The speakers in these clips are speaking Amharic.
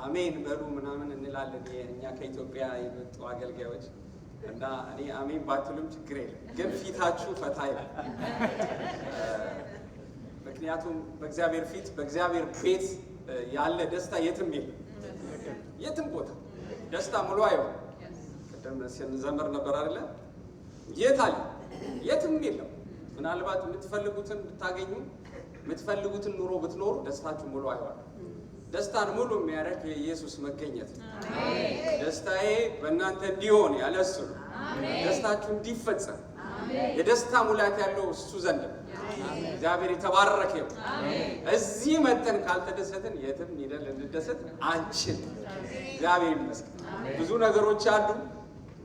አሜን በሉ ምናምን እንላለን እኛ ከኢትዮጵያ የመጡ አገልጋዮች እና እኔ አሜን ባትሉም ችግር የለም፣ ግን ፊታችሁ ፈታ ይላል። ምክንያቱም በእግዚአብሔር ፊት በእግዚአብሔር ቤት ያለ ደስታ የትም የለም። የትም ቦታ ደስታ ሙሉ አይሆን። ቅድም ስንዘምር ነበር አይደለ? የት አለ? የትም የለም። ምናልባት የምትፈልጉትን ብታገኙ የምትፈልጉትን ኑሮ ብትኖሩ ደስታችሁ ሙሉ አይሆን። ደስታን ሙሉ የሚያደርግ የኢየሱስ መገኘት ነው። ደስታዬ በእናንተ እንዲሆን ያለ እሱ ነው። ደስታችሁ እንዲፈጸም የደስታ ሙላት ያለው እሱ ዘንድ ነው። እግዚአብሔር የተባረከ ይሁን። እዚህ መተን ካልተደሰትን የትም ሄደን ልንደሰት አንችል። እግዚአብሔር ይመስገን። ብዙ ነገሮች አሉ፣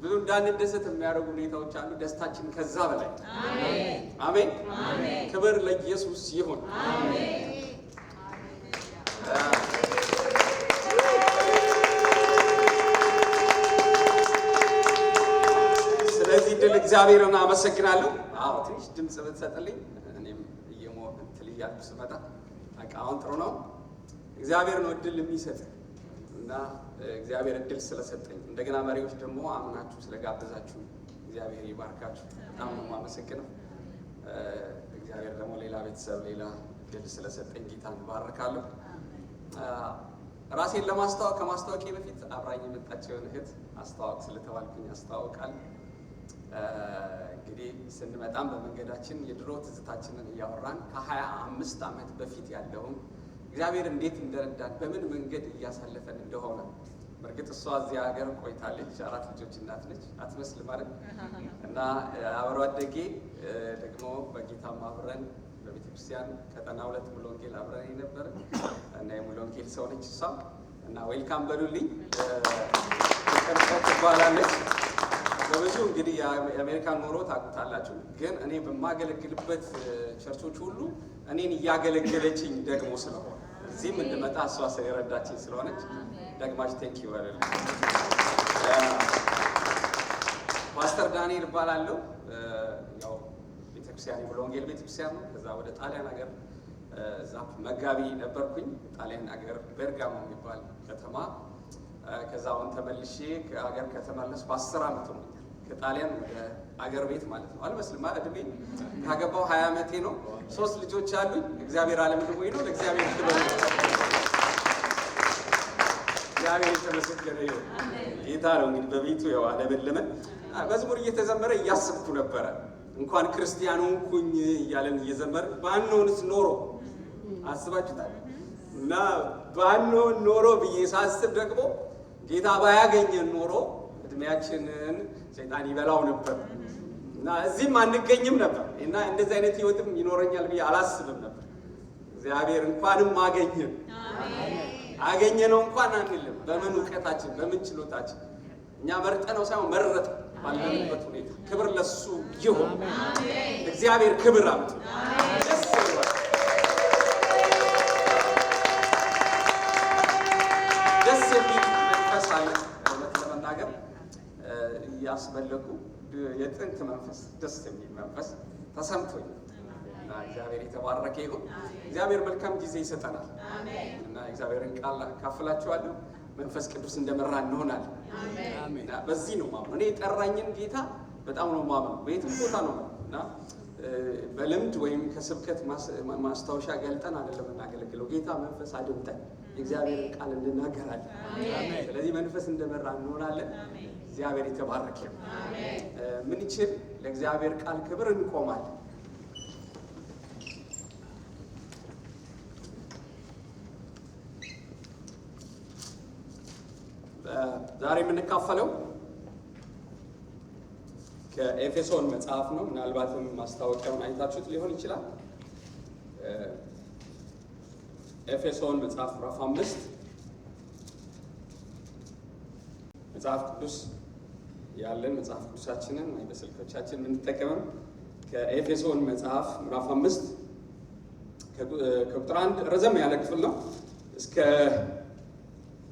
ብዙ እንዳንደሰት የሚያደርጉ ሁኔታዎች አሉ። ደስታችን ከዛ በላይ አሜን። ክብር ለኢየሱስ ይሁን። ስለዚህ ድል እግዚአብሔርን አመሰግናለሁ። አዎ ትንሽ ድምፅ ብትሰጥልኝ እኔም እየሞትል እያልኩ ስመጣ አሁን ጥሩ ነው። እግዚአብሔር ነው እድል የሚሰጥ እና እግዚአብሔር እድል ስለሰጠኝ እንደገና መሪዎች ደግሞ አምናችሁ ስለጋበዛችሁ እግዚአብሔር ይባርካችሁ። በጣም ነው የማመሰግነው። እግዚአብሔር ደግሞ ሌላ ቤተሰብ ሌላ እድል ስለሰጠኝ ጌታን ባርካለሁ። ራሴን ለማስተዋወቅ ከማስተዋወቄ በፊት አብራኝ የመጣችውን እህት አስተዋወቅ ስለተባልኩኝ አስተዋውቃለሁ። እንግዲህ ስንመጣም በመንገዳችን የድሮ ትዝታችንን እያወራን ከ25 ዓመት በፊት ያለውን እግዚአብሔር እንዴት እንደረዳን በምን መንገድ እያሳለፈን እንደሆነ። በእርግጥ እሷ እዚህ ሀገር ቆይታለች፣ 4 ልጆች እናት ነች። አትመስል ማለት እና አብሮ አደጌ ደግሞ በጌታም አብረን በቤተክርስቲያን ቀጠና 2 ሙሉ ወንጌል አብረን ነበረ እና የሙሉ ወንጌል ሰው ነች እሷ እና ዌልካም በሉልኝ። ቀርቀት ትባላለች። በብዙ እንግዲህ የአሜሪካን ኑሮ ታውቁታላችሁ፣ ግን እኔ በማገለግልበት ቸርቾች ሁሉ እኔን እያገለገለችኝ ደግሞ ስለሆነ እዚህም እንድመጣ እሷ ስለረዳችኝ ስለሆነች ደግማች ቴንክ ዩ በሉልኝ። ፓስተር ዳንኤል እባላለሁ። ያው ቤተክርስቲያን ሙሉ ወንጌል ቤተክርስቲያን ነው። ከዛ ወደ ጣሊያን ሀገር እዛ መጋቢ ነበርኩኝ። ጣሊያን ሀገር ቤርጋሞ የሚባል ከተማ። ከዛ አሁን ተመልሼ ከሀገር ከተመለስኩ 10 ዓመት ሆኖኛል። ከጣሊያን ወደ አገር ቤት ማለት ነው። አልመስልም ማለት እድሜ ካገባው 20 ዓመቴ ነው። 3 ልጆች አሉኝ። እግዚአብሔር ዓለም ልቦኝ ነው። ለእግዚአብሔር ክብር ነው። እግዚአብሔር የተመሰገነ ይሁን። ጌታ ነው እንግዲህ በቤቱ ያው አለበለመን መዝሙር እየተዘመረ እያስብኩ ነበረ። እንኳን ክርስቲያን ሆንኩኝ እያለን እየዘመርን ባንሆንስ ኖሮ አስባችሁታል? እና ባንሆን ኖሮ ብዬ ሳስብ ደግሞ ጌታ ባያገኘን ኖሮ እድሜያችንን ሰይጣን ይበላው ነበር እና እዚህም አንገኝም ነበር እና እንደዚህ አይነት ህይወትም ይኖረኛል ብዬ አላስብም ነበር። እግዚአብሔር እንኳንም አገኘን። አገኘነው እንኳን አንልም። በምን እውቀታችን በምን ችሎታችን እኛ መርጠነው ሳይሆን መረጠ ባለንበት ሁኔታ። ክብር ለሱ ይሁን። እግዚአብሔር ክብር አምጡ። ደስ የሚል መንፈስ አለ። እውነት ለመናገር እያስመለኩ የጥንት መንፈስ ደስ የሚል መንፈስ ተሰምቶኝ እና እግዚአብሔር የተባረከ ይሁን። እግዚአብሔር መልካም ጊዜ ይሰጠናል እና እግዚአብሔርን ቃል ካፍላችኋለሁ። መንፈስ ቅዱስ እንደመራ እንሆናለን። እና በዚህ ነው ማምነው። እኔ የጠራኝን ጌታ በጣም ነው ማምነው። በየትም ቦታ ነው እና በልምድ ወይም ከስብከት ማስታወሻ ገልጠን አይደለም እናገለግለው። ጌታ መንፈስ አድምጠን የእግዚአብሔርን ቃል እንናገራለን። ስለዚህ መንፈስ እንደመራ እንሆናለን። እግዚአብሔር የተባረከ ነው። ምን ይችል ለእግዚአብሔር ቃል ክብር እንቆማለን። ዛሬ የምንካፈለው ከኤፌሶን መጽሐፍ ነው። ምናልባትም ማስታወቂያውን አይታችሁት ሊሆን ይችላል። ኤፌሶን መጽሐፍ ምዕራፍ 5 መጽሐፍ ቅዱስ ያለን መጽሐፍ ቅዱሳችንን ወይ በስልኮቻችን የምንጠቀመው ከኤፌሶን መጽሐፍ ምዕራፍ 5 ከቁጥር 1 ረዘም ያለ ክፍል ነው። እስከ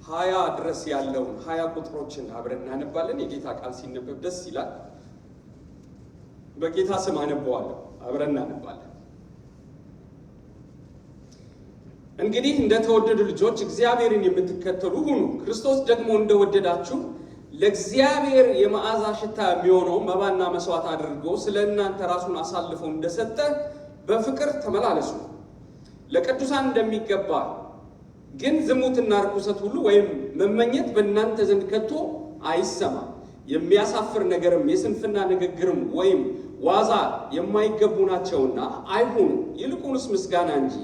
20 ድረስ ያለውን 20 ቁጥሮችን አብረን እናነባለን። የጌታ ቃል ሲነበብ ደስ ይላል። በጌታ ስም አነበዋለሁ። አብረን እናነባለን። እንግዲህ እንደተወደዱ ልጆች እግዚአብሔርን የምትከተሉ ሁኑ። ክርስቶስ ደግሞ እንደወደዳችሁ ለእግዚአብሔር የመዓዛ ሽታ የሚሆነው መባና መስዋዕት አድርጎ ስለ እናንተ ራሱን አሳልፎ እንደሰጠ በፍቅር ተመላለሱ። ለቅዱሳን እንደሚገባ ግን ዝሙትና ርኩሰት ሁሉ ወይም መመኘት በእናንተ ዘንድ ከቶ አይሰማ። የሚያሳፍር ነገርም የስንፍና ንግግርም ወይም ዋዛ የማይገቡ ናቸውና አይሁኑ፣ ይልቁንስ ምስጋና እንጂ።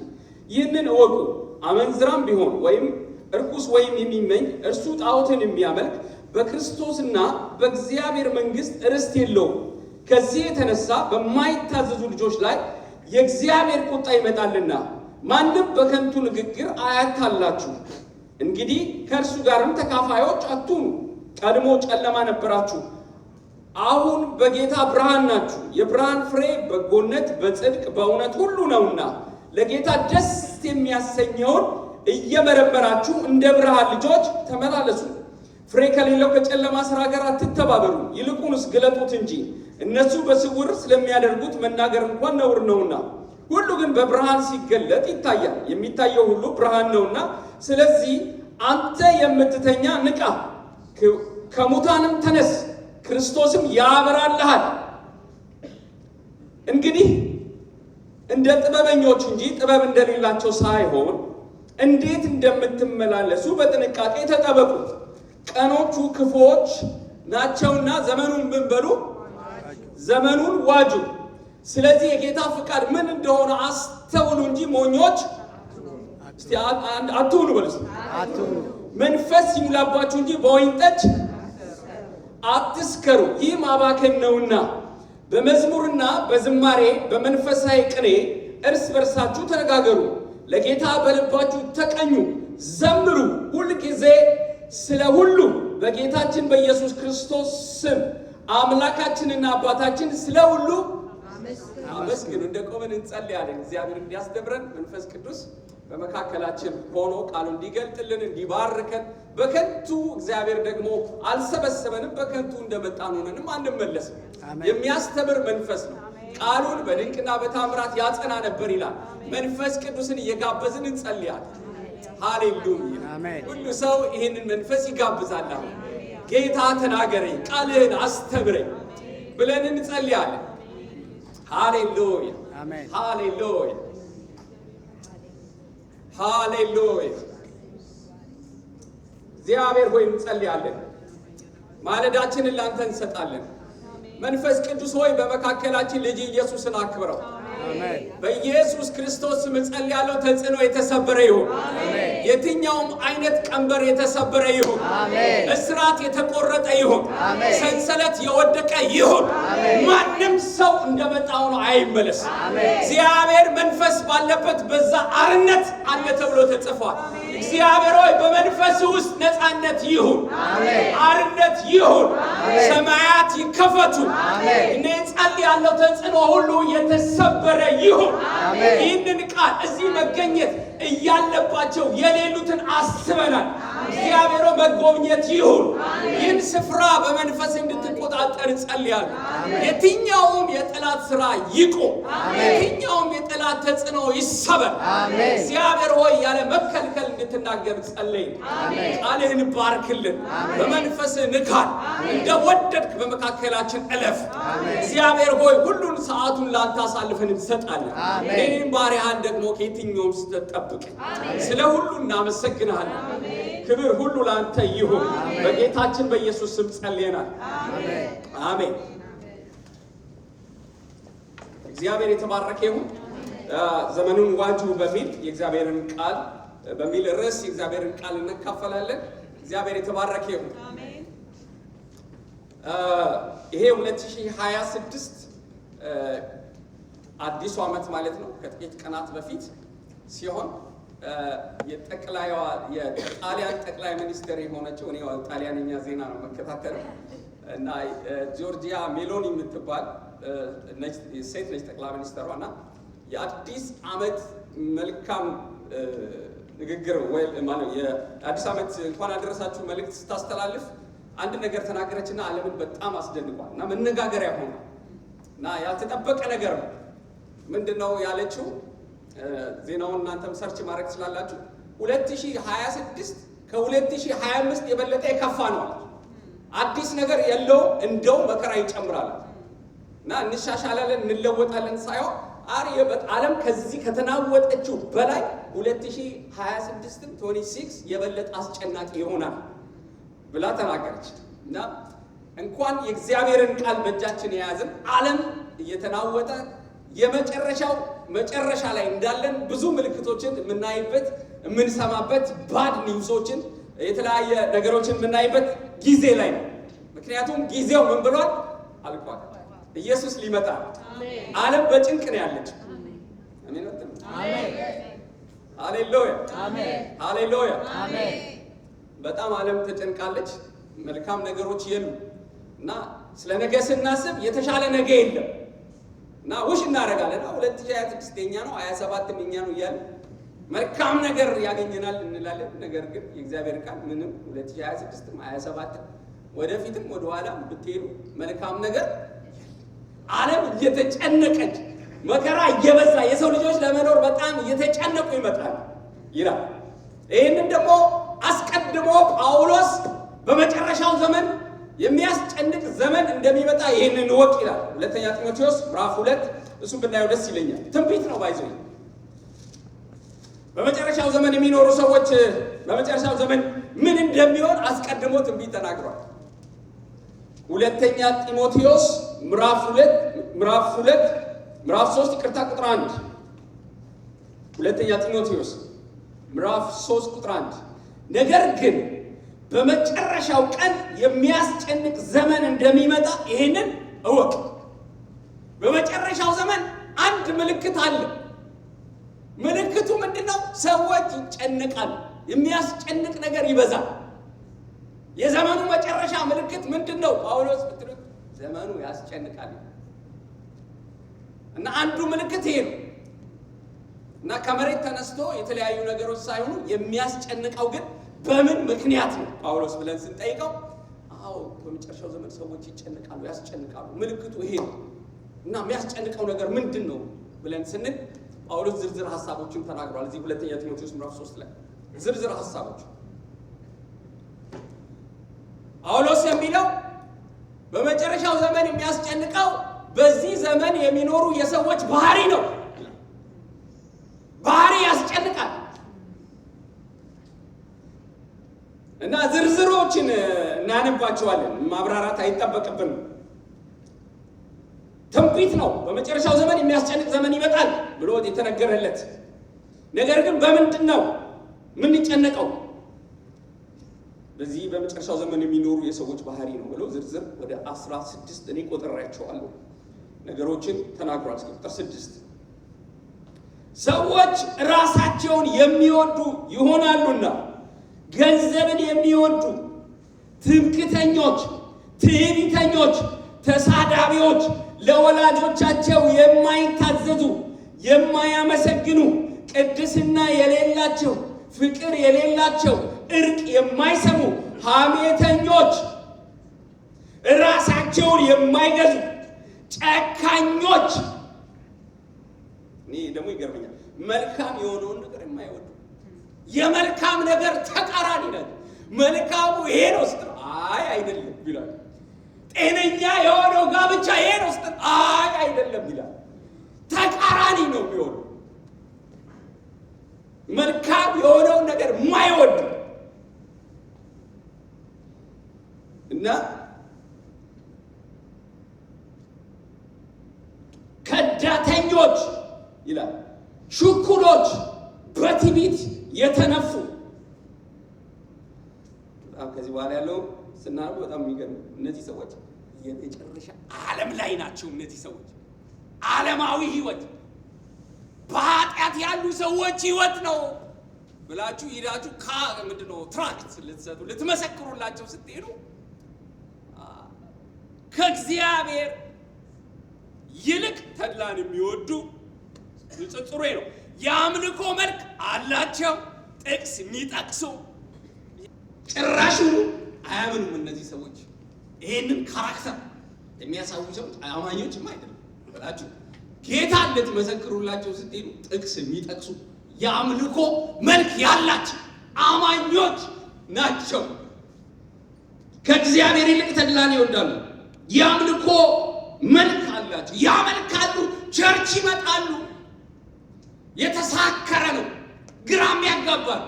ይህንን እወቁ፣ አመንዝራም ቢሆን ወይም እርኩስ ወይም የሚመኝ እርሱ ጣዖትን የሚያመልክ በክርስቶስና በእግዚአብሔር መንግሥት ርስት የለውም። ከዚህ የተነሳ በማይታዘዙ ልጆች ላይ የእግዚአብሔር ቁጣ ይመጣልና። ማንም በከንቱ ንግግር አያታላችሁ። እንግዲህ ከእርሱ ጋርም ተካፋዮች አትሁኑ። ቀድሞ ጨለማ ነበራችሁ፣ አሁን በጌታ ብርሃን ናችሁ። የብርሃን ፍሬ በጎነት፣ በጽድቅ፣ በእውነት ሁሉ ነውና ለጌታ ደስ የሚያሰኘውን እየመረመራችሁ እንደ ብርሃን ልጆች ተመላለሱ። ፍሬ ከሌለው ከጨለማ ሥራ ጋር አትተባበሩ፣ ይልቁንስ ግለጡት እንጂ። እነሱ በስውር ስለሚያደርጉት መናገር እንኳን ነውር ነውና፣ ሁሉ ግን በብርሃን ሲገለጥ ይታያል። የሚታየው ሁሉ ብርሃን ነውና። ስለዚህ አንተ የምትተኛ ንቃ፣ ከሙታንም ተነስ፣ ክርስቶስም ያበራልሃል። እንግዲህ እንደ ጥበበኞች እንጂ ጥበብ እንደሌላቸው ሳይሆን እንዴት እንደምትመላለሱ በጥንቃቄ ተጠበቁ። ቀኖቹ ክፉዎች ናቸውና ዘመኑን ምን በሉ? ዘመኑን ዋጁ። ስለዚህ የጌታ ፍቃድ ምን እንደሆነ አስተውሉ እንጂ ሞኞች አትሁኑ። በሉስ መንፈስ ይሙላባችሁ እንጂ በወይን ጠጅ አትስከሩ፣ ይህ ማባከን ነውና። በመዝሙርና በዝማሬ በመንፈሳዊ ቅኔ እርስ በርሳችሁ ተነጋገሩ፣ ለጌታ በልባችሁ ተቀኙ፣ ዘምሩ። ሁል ጊዜ ስለ ሁሉ በጌታችን በኢየሱስ ክርስቶስ ስም አምላካችንና አባታችን ስለ ሁሉ አመስግኑ። እንደቆምን እንጸልያለን። እግዚአብሔር እንዲያስተምረን መንፈስ ቅዱስ በመካከላችን ሆኖ ቃሉ እንዲገልጥልን እንዲባርከን። በከንቱ እግዚአብሔር ደግሞ አልሰበሰበንም፣ በከንቱ እንደመጣን ሆነንም አንመለስም። የሚያስተምር መንፈስ ነው። ቃሉን በድንቅና በታምራት ያጸና ነበር ይላል። መንፈስ ቅዱስን እየጋበዝን እንጸልያለን። ሃሌሉያ! ሁሉ ሰው ይህንን መንፈስ ይጋብዛል። ጌታ ተናገረኝ፣ ቃልህን አስተምረኝ ብለን እንጸልያለን። ሃሌሉያ! ሃሌሉያ! ሃሌሉያ! እግዚአብሔር ሆይ እንጸልያለን። ማለዳችንን ላንተ እንሰጣለን። መንፈስ ቅዱስ ሆይ በመካከላችን ልጅ ኢየሱስን አክብረው። በኢየሱስ ክርስቶስ ስም ጸልያለሁ። ተጽዕኖ የተሰበረ ይሁን። የትኛውም አይነት ቀንበር የተሰበረ ይሁን። እስራት የተቆረጠ ይሁን። ሰንሰለት የወደቀ ይሁን። ማንም ሰው እንደመጣው ነው አይመለስ። እግዚአብሔር መንፈስ ባለበት በዛ አርነት አለ ተብሎ ተጽፏል። እግዚአብሔር ሆይ በመንፈስ ውስጥ ነፃነት ይሁን፣ አርነት ይሁን፣ ሰማያት ይከፈቱ። እኔ ጸልያለሁ ተጽዕኖ ሁሉ የተሰበረ ይሁን። ይህንን ቃል እዚህ መገኘት እያለባቸው የሌሉትን አስበናል። እግዚአብሔር መጎብኘት ይሁን። ይህን ስፍራ በመንፈስ እንድትቆጣጠር ጸልያለሁ። የትኛውም የጠላት ስራ ይቁም። የትኛውም የጠላት ተጽዕኖ ይሰበር። እግዚአብሔር ሆይ ያለ መከልከል እንድትናገር ጸለይ። ቃልህን ባርክልን፣ በመንፈስ ንካል፣ እንደወደድክ በመካከላችን እለፍ። እግዚአብሔር ሆይ ሁሉን ሰዓቱን ላንተ አሳልፈን እንሰጣለን። እኔም ባሪያህን ደግሞ ከየትኛውም ስትጠብቅ ስለ ሁሉ እናመሰግናለን። ክብር ሁሉ ላንተ ይሁን። በጌታችን በኢየሱስ ስም ጸልየናል። አሜን። እግዚአብሔር የተባረከ ይሁን። ዘመኑን ዋጁ በሚል የእግዚአብሔርን ቃል በሚል ርዕስ የእግዚአብሔርን ቃል እንካፈላለን። እግዚአብሔር የተባረከ ይሁን። ይሄ 2026 አዲሱ ዓመት ማለት ነው። ከጥቂት ቀናት በፊት ሲሆን የጣሊያን ጠቅላይ ሚኒስትር የሆነችው እኔ ጣሊያንኛ ዜና ነው መከታተለው እና ጆርጂያ ሜሎኒ የምትባል ሴት ነች ጠቅላይ ሚኒስትሯ እና የአዲስ ዓመት መልካም ንግግር ወይ ማለት የአዲስ ዓመት እንኳን አደረሳችሁ መልእክት ስታስተላልፍ አንድ ነገር ተናገረችና ዓለምን በጣም አስደንቋል እና መነጋገሪያ ሆነ እና ያልተጠበቀ ነገር ነው። ምንድነው ያለችው? ዜናውን እናንተም ሰርች ማድረግ ስላላችሁ 2026 ከ2025 የበለጠ የከፋ ነው። አዲስ ነገር የለውም፣ እንደው መከራ ይጨምራል እና እንሻሻላለን እንለወጣለን ሳይሆን ዓለም ከዚህ ከተናወጠችው በላይ 2026 የበለጠ አስጨናቂ ይሆናል ብላ ተናገረች። እና እንኳን የእግዚአብሔርን ቃል በእጃችን የያዝን ዓለም እየተናወጠ የመጨረሻው መጨረሻ ላይ እንዳለን ብዙ ምልክቶችን የምናይበት የምንሰማበት ባድ ኒውሶችን የተለያየ ነገሮችን የምናይበት ጊዜ ላይ ነው። ምክንያቱም ጊዜው ምን ብሏል? አልቋል። ኢየሱስ ሊመጣ ዓለም በጭንቅ ነው ያለች። አሜን አሜን ሃሌሉያ አሜን ሃሌሉያ አሜን። በጣም ዓለም ተጨንቃለች። መልካም ነገሮች የሉ እና ስለ ነገ ስናስብ የተሻለ ነገ የለም እና ውሽ እናደርጋለን። 2026 የኛ ነው 27 የኛ ነው እያለ መልካም ነገር ያገኘናል እንላለን። ነገር ግን የእግዚአብሔር ቃል ምንም 2026ም 27 ወደፊትም ወደ ኋላም ብትሄዱ መልካም ነገር ዓለም እየተጨነቀች መከራ እየበዛ የሰው ልጆች ለመኖር በጣም እየተጨነቁ ይመጣል ይላል። ይህንን ደግሞ አስቀድሞ ጳውሎስ በመጨረሻው ዘመን የሚያስጨንቅ ዘመን እንደሚመጣ ይህንን ወቅ ይላል። ሁለተኛ ጢሞቴዎስ ምዕራፍ 2 እሱን ብናየው ደስ ይለኛል። ትንቢት ነው ባይዘው በመጨረሻው ዘመን የሚኖሩ ሰዎች በመጨረሻው ዘመን ምን እንደሚሆን አስቀድሞ ትንቢት ተናግሯል። ሁለተኛ ጢሞቴዎስ ምዕራፍ 3 ቁጥር 1 ሁለተኛ ጢሞቴዎስ ምዕራፍ 3 ቁጥር 1 ነገር ግን በመጨረሻው ቀን የሚያስጨንቅ ዘመን እንደሚመጣ ይሄንን እወቅ። በመጨረሻው ዘመን አንድ ምልክት አለ። ምልክቱ ምንድነው? ሰዎች ይጨነቃሉ። የሚያስጨንቅ ነገር ይበዛል። የዘመኑ መጨረሻ ምልክት ምንድነው? ጳውሎስ ብትሉት ዘመኑ ያስጨንቃል እና አንዱ ምልክት ይሄ ነው። እና ከመሬት ተነስቶ የተለያዩ ነገሮች ሳይሆኑ የሚያስጨንቀው ግን በምን ምክንያት ነው ጳውሎስ ብለን ስንጠይቀው፣ በመጨረሻው ዘመን ሰዎች ይጨነቃሉ፣ ያስጨንቃሉ። ምልክቱ ይሄ ነው። እና የሚያስጨንቀው ነገር ምንድን ነው ብለን ስንል ጳውሎስ ዝርዝር ሐሳቦችን ተናግሯል። እዚህ ሁለተኛ ጢሞቴዎስ ምዕራፍ 3 ላይ ዝርዝር ሐሳቦች ጳውሎስ የሚለው በመጨረሻው ዘመን የሚያስጨንቀው በዚህ ዘመን የሚኖሩ የሰዎች ባህሪ ነው። ባህሪ ያስጨንቃል። እና ዝርዝሮችን እናነባቸዋለን። ማብራራት አይጠበቅብንም። ትንቢት ነው። በመጨረሻው ዘመን የሚያስጨንቅ ዘመን ይመጣል ብሎ የተነገረለት ነገር ግን በምንድን ነው የምንጨነቀው? በዚህ በመጨረሻው ዘመን የሚኖሩ የሰዎች ባህሪ ነው ብሎ ዝርዝር ወደ 16 እኔ ቆጥሬያቸዋለሁ ነገሮችን ተናግሯል። እስከ ቁጥር 6 ሰዎች ራሳቸውን የሚወዱ ይሆናሉና፣ ገንዘብን የሚወዱ፣ ትምክህተኞች፣ ትዕቢተኞች፣ ተሳዳቢዎች፣ ለወላጆቻቸው የማይታዘዙ፣ የማያመሰግኑ፣ ቅድስና የሌላቸው፣ ፍቅር የሌላቸው፣ እርቅ የማይሰሙ፣ ሐሜተኞች፣ ራሳቸውን የማይገዙ፣ ጨካኞች። እኔ ደግሞ ይገርመኛል። መልካም የሆነውን ነገር የማይወዱ፣ የመልካም ነገር ተቃራኒ ነው። መልካሙ ይሄ ነው ስትል አይደለም ይላል። ጤነኛ የሆነው ጋብቻ ይሄ ነው ስትል አይደለም ይላል። ተቃራኒ ነው የሚሆነው። መልካም የሆነውን ነገር የማይወዱ እና ከዳተኞች ይላል፣ ሽኩሎች፣ በትዕቢት የተነፉ። በጣም ከዚህ በኋላ ያለው ስናነብ በጣም የሚገርም። እነዚህ ሰዎች የመጨረሻ ዓለም ላይ ናቸው። እነዚህ ሰዎች ዓለማዊ ህይወት፣ በኃጢአት ያሉ ሰዎች ህይወት ነው ብላችሁ ሄዳችሁ ምንድነው ትራክት ልትሰጡ ልትመሰክሩላቸው ስትሄዱ ከእግዚአብሔር ይልቅ ተድላን የሚወዱ ንጽጽሩ ነው። የአምልኮ መልክ አላቸው፣ ጥቅስ የሚጠቅሱ ጭራሹኑ አያምኑም። እነዚህ ሰዎች ይሄንን ካራክተር የሚያሳዩ ሰዎች አማኞችም አይደለም ብላችሁ ጌታ እንድትመሰክሩላቸው ስትሄዱ ጥቅስ የሚጠቅሱ የአምልኮ መልክ ያላቸው አማኞች ናቸው። ከእግዚአብሔር ይልቅ ተድላን ይወዳሉ። የአምልኮ መልክ አላቸው፣ ያመልካሉ፣ ቸርች ይመጣሉ። የተሳከረ ነው፣ ግራም ያጋባል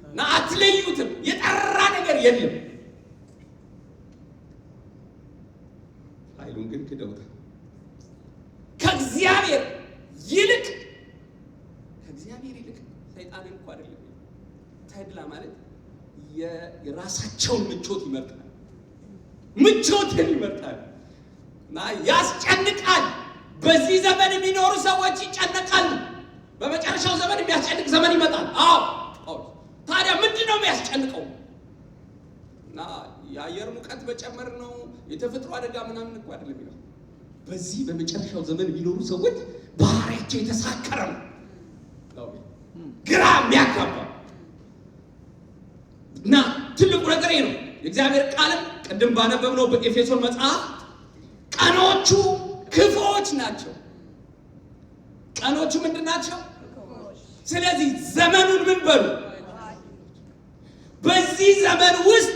እና አትለዩትም። የጠራ ነገር የለም። ኃይሉን ግን ክደውታል። ከእግዚአብሔር ይልቅ ሰይጣን እንኳን አይደለም። ተድላ ማለት የራሳቸውን ምቾት ይመርጣል፣ ምቾትን ይመርጣል እና ያስጨንቃል። በዚህ ዘመን የሚኖሩ ሰዎች ይጨነቃሉ። በመጨረሻው ዘመን የሚያስጨንቅ ዘመን ይመጣል። አዎ ታዲያ ምንድን ነው የሚያስጨንቀው? እና የአየር ሙቀት መጨመር ነው፣ የተፈጥሮ አደጋ ምናምን እንኳን አይደለም ይላል። በዚህ በመጨረሻው ዘመን የሚኖሩ ሰዎች ባህሪያቸው የተሳከረ ነው፣ ግራ የሚያጋባ እና ትልቁ ነገር ነው። የእግዚአብሔር ቃልም ቅድም ባነበብነው በኤፌሶን መጽሐፍ ቀኖቹ ክፉዎች ናቸው። ቀኖቹ ምንድን ናቸው? ስለዚህ ዘመኑን ምን በሉ? በዚህ ዘመን ውስጥ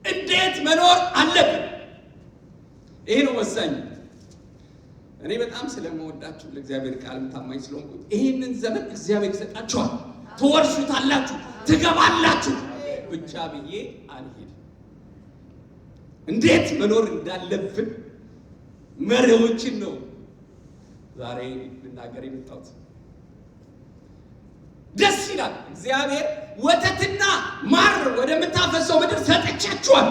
እንዴት መኖር አለብን? ይሄ ነው ወሳኝ። እኔ በጣም ስለምወዳችሁ ለእግዚአብሔር ቃልም ታማኝ ስለሆንኩ ይሄንን ዘመን እግዚአብሔር ይሰጣችኋል፣ ትወርሱታላችሁ፣ ትገባላችሁ ብቻ ብዬ አልሄድም። እንዴት መኖር እንዳለብን መሪዎችን ነው ዛሬ ልናገር የመጣሁት። ደስ ይላል። እግዚአብሔር ወተትና ማር ወደምታፈሰው ምድር ሰጥቻችኋል።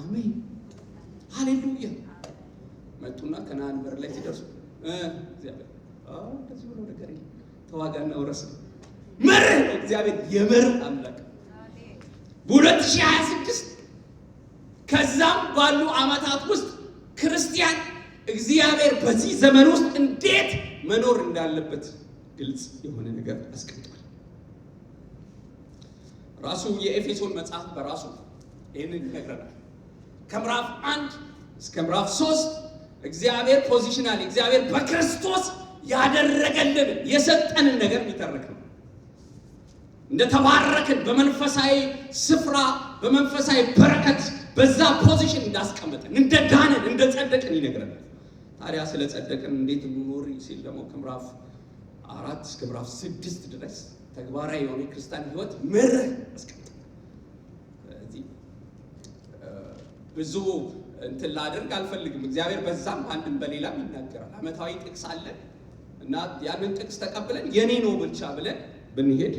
አሜን ሃሌሉያ። መጡና ከነዓን በር ላይ ሲደርሱ እግዚአብሔር እንደዚህ ብሎ ነገር ተዋጋና ወረስ መርህ ነው። እግዚአብሔር የመርህ አምላክ በ2026 ከዛም ባሉ ዓመታት ውስጥ ክርስቲያን እግዚአብሔር በዚህ ዘመን ውስጥ እንዴት መኖር እንዳለበት ግልጽ የሆነ ነገር አስቀምጧል። ራሱ የኤፌሶን መጽሐፍ በራሱ ይህንን ይነግረናል። ከምዕራፍ 1 እስከ ምዕራፍ 3 እግዚአብሔር ፖዚሽናል እግዚአብሔር በክርስቶስ ያደረገልን የሰጠንን ነገር የሚተርክ ነው። እንደተባረክን በመንፈሳዊ ስፍራ በመንፈሳዊ በረከት በዛ ፖዚሽን እንዳስቀመጠን እንደዳንን እንደጸደቅን ይነግረናል። ታዲያ ስለ ጸደቅን እንዴት እንኖር ሲል ደግሞ ከምዕራፍ 4 እስከ ምዕራፍ 6 ድረስ ተግባራዊ የሆነ ክርስቲያን ሕይወት መርህ አስቀምጧል። ስለዚህ ብዙ እንትን ላደርግ አልፈልግም። እግዚአብሔር በዛም አንድም በሌላም ይናገራል። ዓመታዊ ጥቅስ አለ እና ያንን ጥቅስ ተቀብለን የኔ ነው ብቻ ብለን ብንሄድ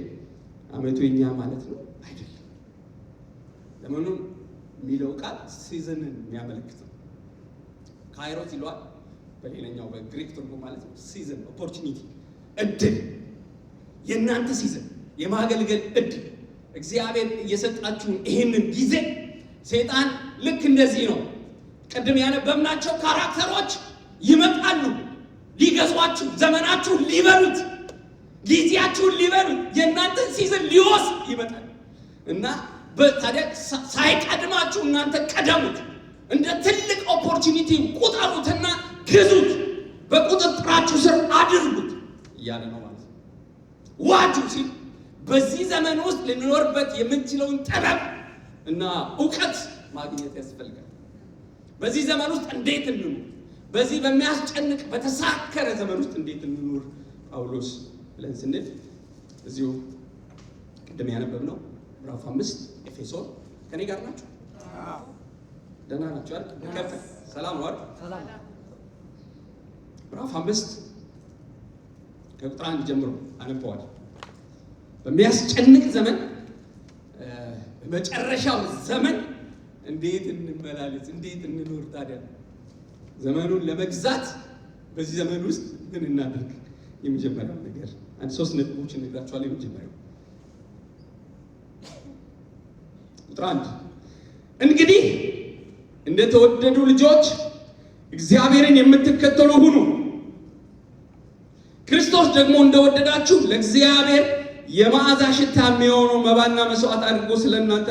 ዓመቱ የኛ ማለት ነው አይደለም። ዘመኑን የሚለው ቃል ሲዝንን የሚያመለክት ነው። ካይሮስ ይለዋል በሌላኛው በግሪክ ትርጉም ማለት ነው። ሲዝን ኦፖርቹኒቲ፣ እድል፣ የእናንተ ሲዝን የማገልገል እድል እግዚአብሔር እየሰጣችሁን ይሄንን ጊዜ ሰይጣን ልክ እንደዚህ ነው። ቅድም ያነበብናቸው ካራክተሮች ይመጣሉ ሊገዟችሁ፣ ዘመናችሁን ሊበሉት፣ ጊዜያችሁን ሊበሉት፣ የእናንተን ሲዝን ሊወስድ ይመጣል እና ታዲያ ሳይቀድማችሁ እናንተ ቀደሙት፣ እንደ ትልቅ ኦፖርቹኒቲ ቁጠሩትና ግዙት፣ በቁጥጥራችሁ ስር አድርጉት እያለ ነው ማለት ነው። ዋጁ ሲል በዚህ ዘመን ውስጥ ልንኖርበት የምንችለውን ጥበብ እና እውቀት ማግኘት ያስፈልጋል። በዚህ ዘመን ውስጥ እንዴት እንኑር፣ በዚህ በሚያስጨንቅ በተሳከረ ዘመን ውስጥ እንዴት እንኑር ጳውሎስ ብለን ስንል እዚሁ ቅድም ያነበብነው ምዕራፍ 5 ኤፌሶን ከኔ ጋር ናችሁ? ደህና ናችሁ አይደል? ሰላም ነው አይደል? ሰላም። ምዕራፍ 5 ከቁጥር 1 ጀምሮ አነበዋል። በሚያስጨንቅ ዘመን በመጨረሻው ዘመን እንዴት እንመላለስ፣ እንዴት እንኖር? ታዲያ ዘመኑን ለመግዛት በዚህ ዘመን ውስጥ ምን እናድርግ? የመጀመሪያው ነገር አንድ 3 ነጥቦች እንነግራችኋለሁ። የመጀመሪያው ቁጥር 1 እንግዲህ እንደተወደዱ ልጆች እግዚአብሔርን የምትከተሉ ሁኑ፣ ክርስቶስ ደግሞ እንደወደዳችሁ ለእግዚአብሔር የመዓዛ ሽታ የሚሆነው መባና መስዋዕት አድርጎ ስለእናንተ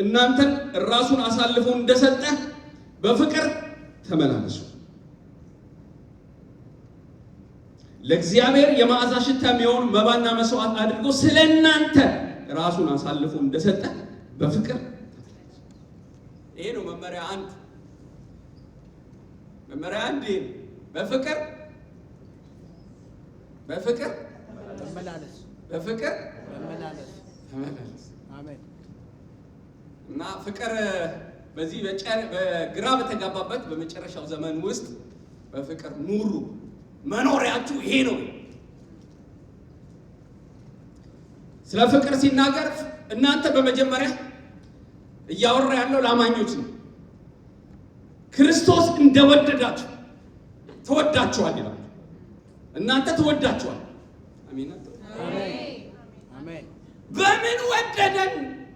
እናንተን ራሱን አሳልፎ እንደሰጠ በፍቅር ተመላለሱ። ለእግዚአብሔር የመዓዛ ሽታ የሚሆን መባና መስዋዕት አድርጎ ስለእናንተ ራሱን አሳልፎ እንደሰጠ በፍቅር ይሄ ነው መመሪያ አንድ። መመሪያ አንድ በፍቅር ተመላለስ። በፍቅር ተመላለስ። አሜን። እና ፍቅር በዚህ በግራ በተጋባበት በመጨረሻው ዘመን ውስጥ በፍቅር ኑሩ። መኖሪያችሁ ይሄ ነው። ስለ ፍቅር ሲናገር እናንተ በመጀመሪያ እያወራ ያለው ለአማኞች ነው። ክርስቶስ እንደወደዳችሁ ተወዳችኋል ይላል። እናንተ ተወዳችኋል። አሜን አሜን። በምን ወደደን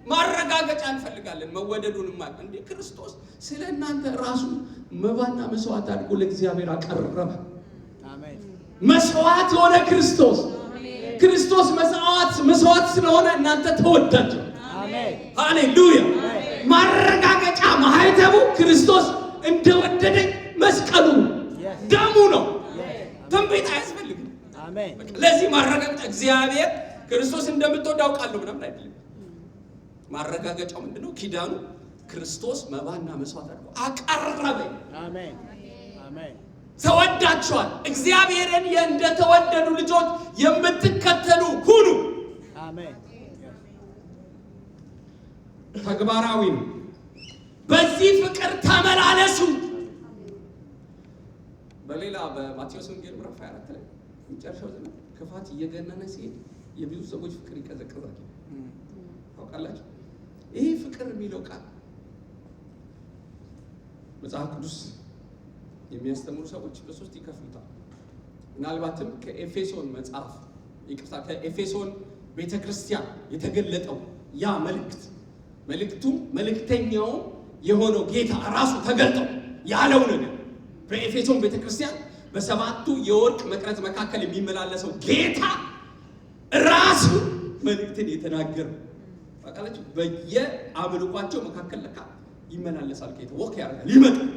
ማረጋገጫ እንፈልጋለን። መወደዱንማ እንዴ ክርስቶስ ስለ እናንተ ራሱ መባና መስዋዕት አድርጎ ለእግዚአብሔር አቀረበ። አሜን። መስዋዕት የሆነ ክርስቶስ መስዋዕት ስለሆነ እናንተ ተወዳችሁ። አሜን ሃሌሉያ። ማረጋገጫ ማህተቡ ክርስቶስ እንደወደደኝ መስቀሉ ደሙ ነው። ትንቢት አያስፈልግም። አሜን። ለዚህ ማረጋገጫ እግዚአብሔር ክርስቶስ እንደምትወድ አውቃለሁ ምናምን አይደለም። ማረጋገጫው ምንድነው? ኪዳኑ ክርስቶስ መባና መስዋዕት አድርጎ አቀረበ። አሜን አሜን። ተወዳችኋል። እግዚአብሔርን እንደተወደዱ ልጆች የምትከተሉ ሁኑ። አሜን። ተግባራዊ ነው። በዚህ ፍቅር ተመላለሱ። በሌላ በማቴዎስ ወንጌል ምዕራፍ 24 ላይ መጨረሻው ዘመን ክፋት እየገነነ ሲሄድ የብዙ ሰዎች ፍቅር ይቀዘቅዛል። ታውቃላችሁ? ይሄ ፍቅር የሚለው ቃል መጽሐፍ ቅዱስ የሚያስተምሩ ሰዎች በሶስት ይከፍሉታል። ምናልባትም ከኤፌሶን መጽሐፍ ከኤፌሶን ቤተክርስቲያን የተገለጠው ያ መልእክተኛው የሆነው ጌታ ራሱ ተገልጠው ያለው ነገር በኤፌሶን ቤተክርስቲያን በሰባቱ የወርቅ መቅረዝ መካከል የሚመላለሰው ጌታ ራሱ መልእክትን የተናገረው ታውቃላችሁ። በየአምልኳቸው መካከል ለካ ይመላለሳል ጌታ ወክ ያደርጋል ይመጣል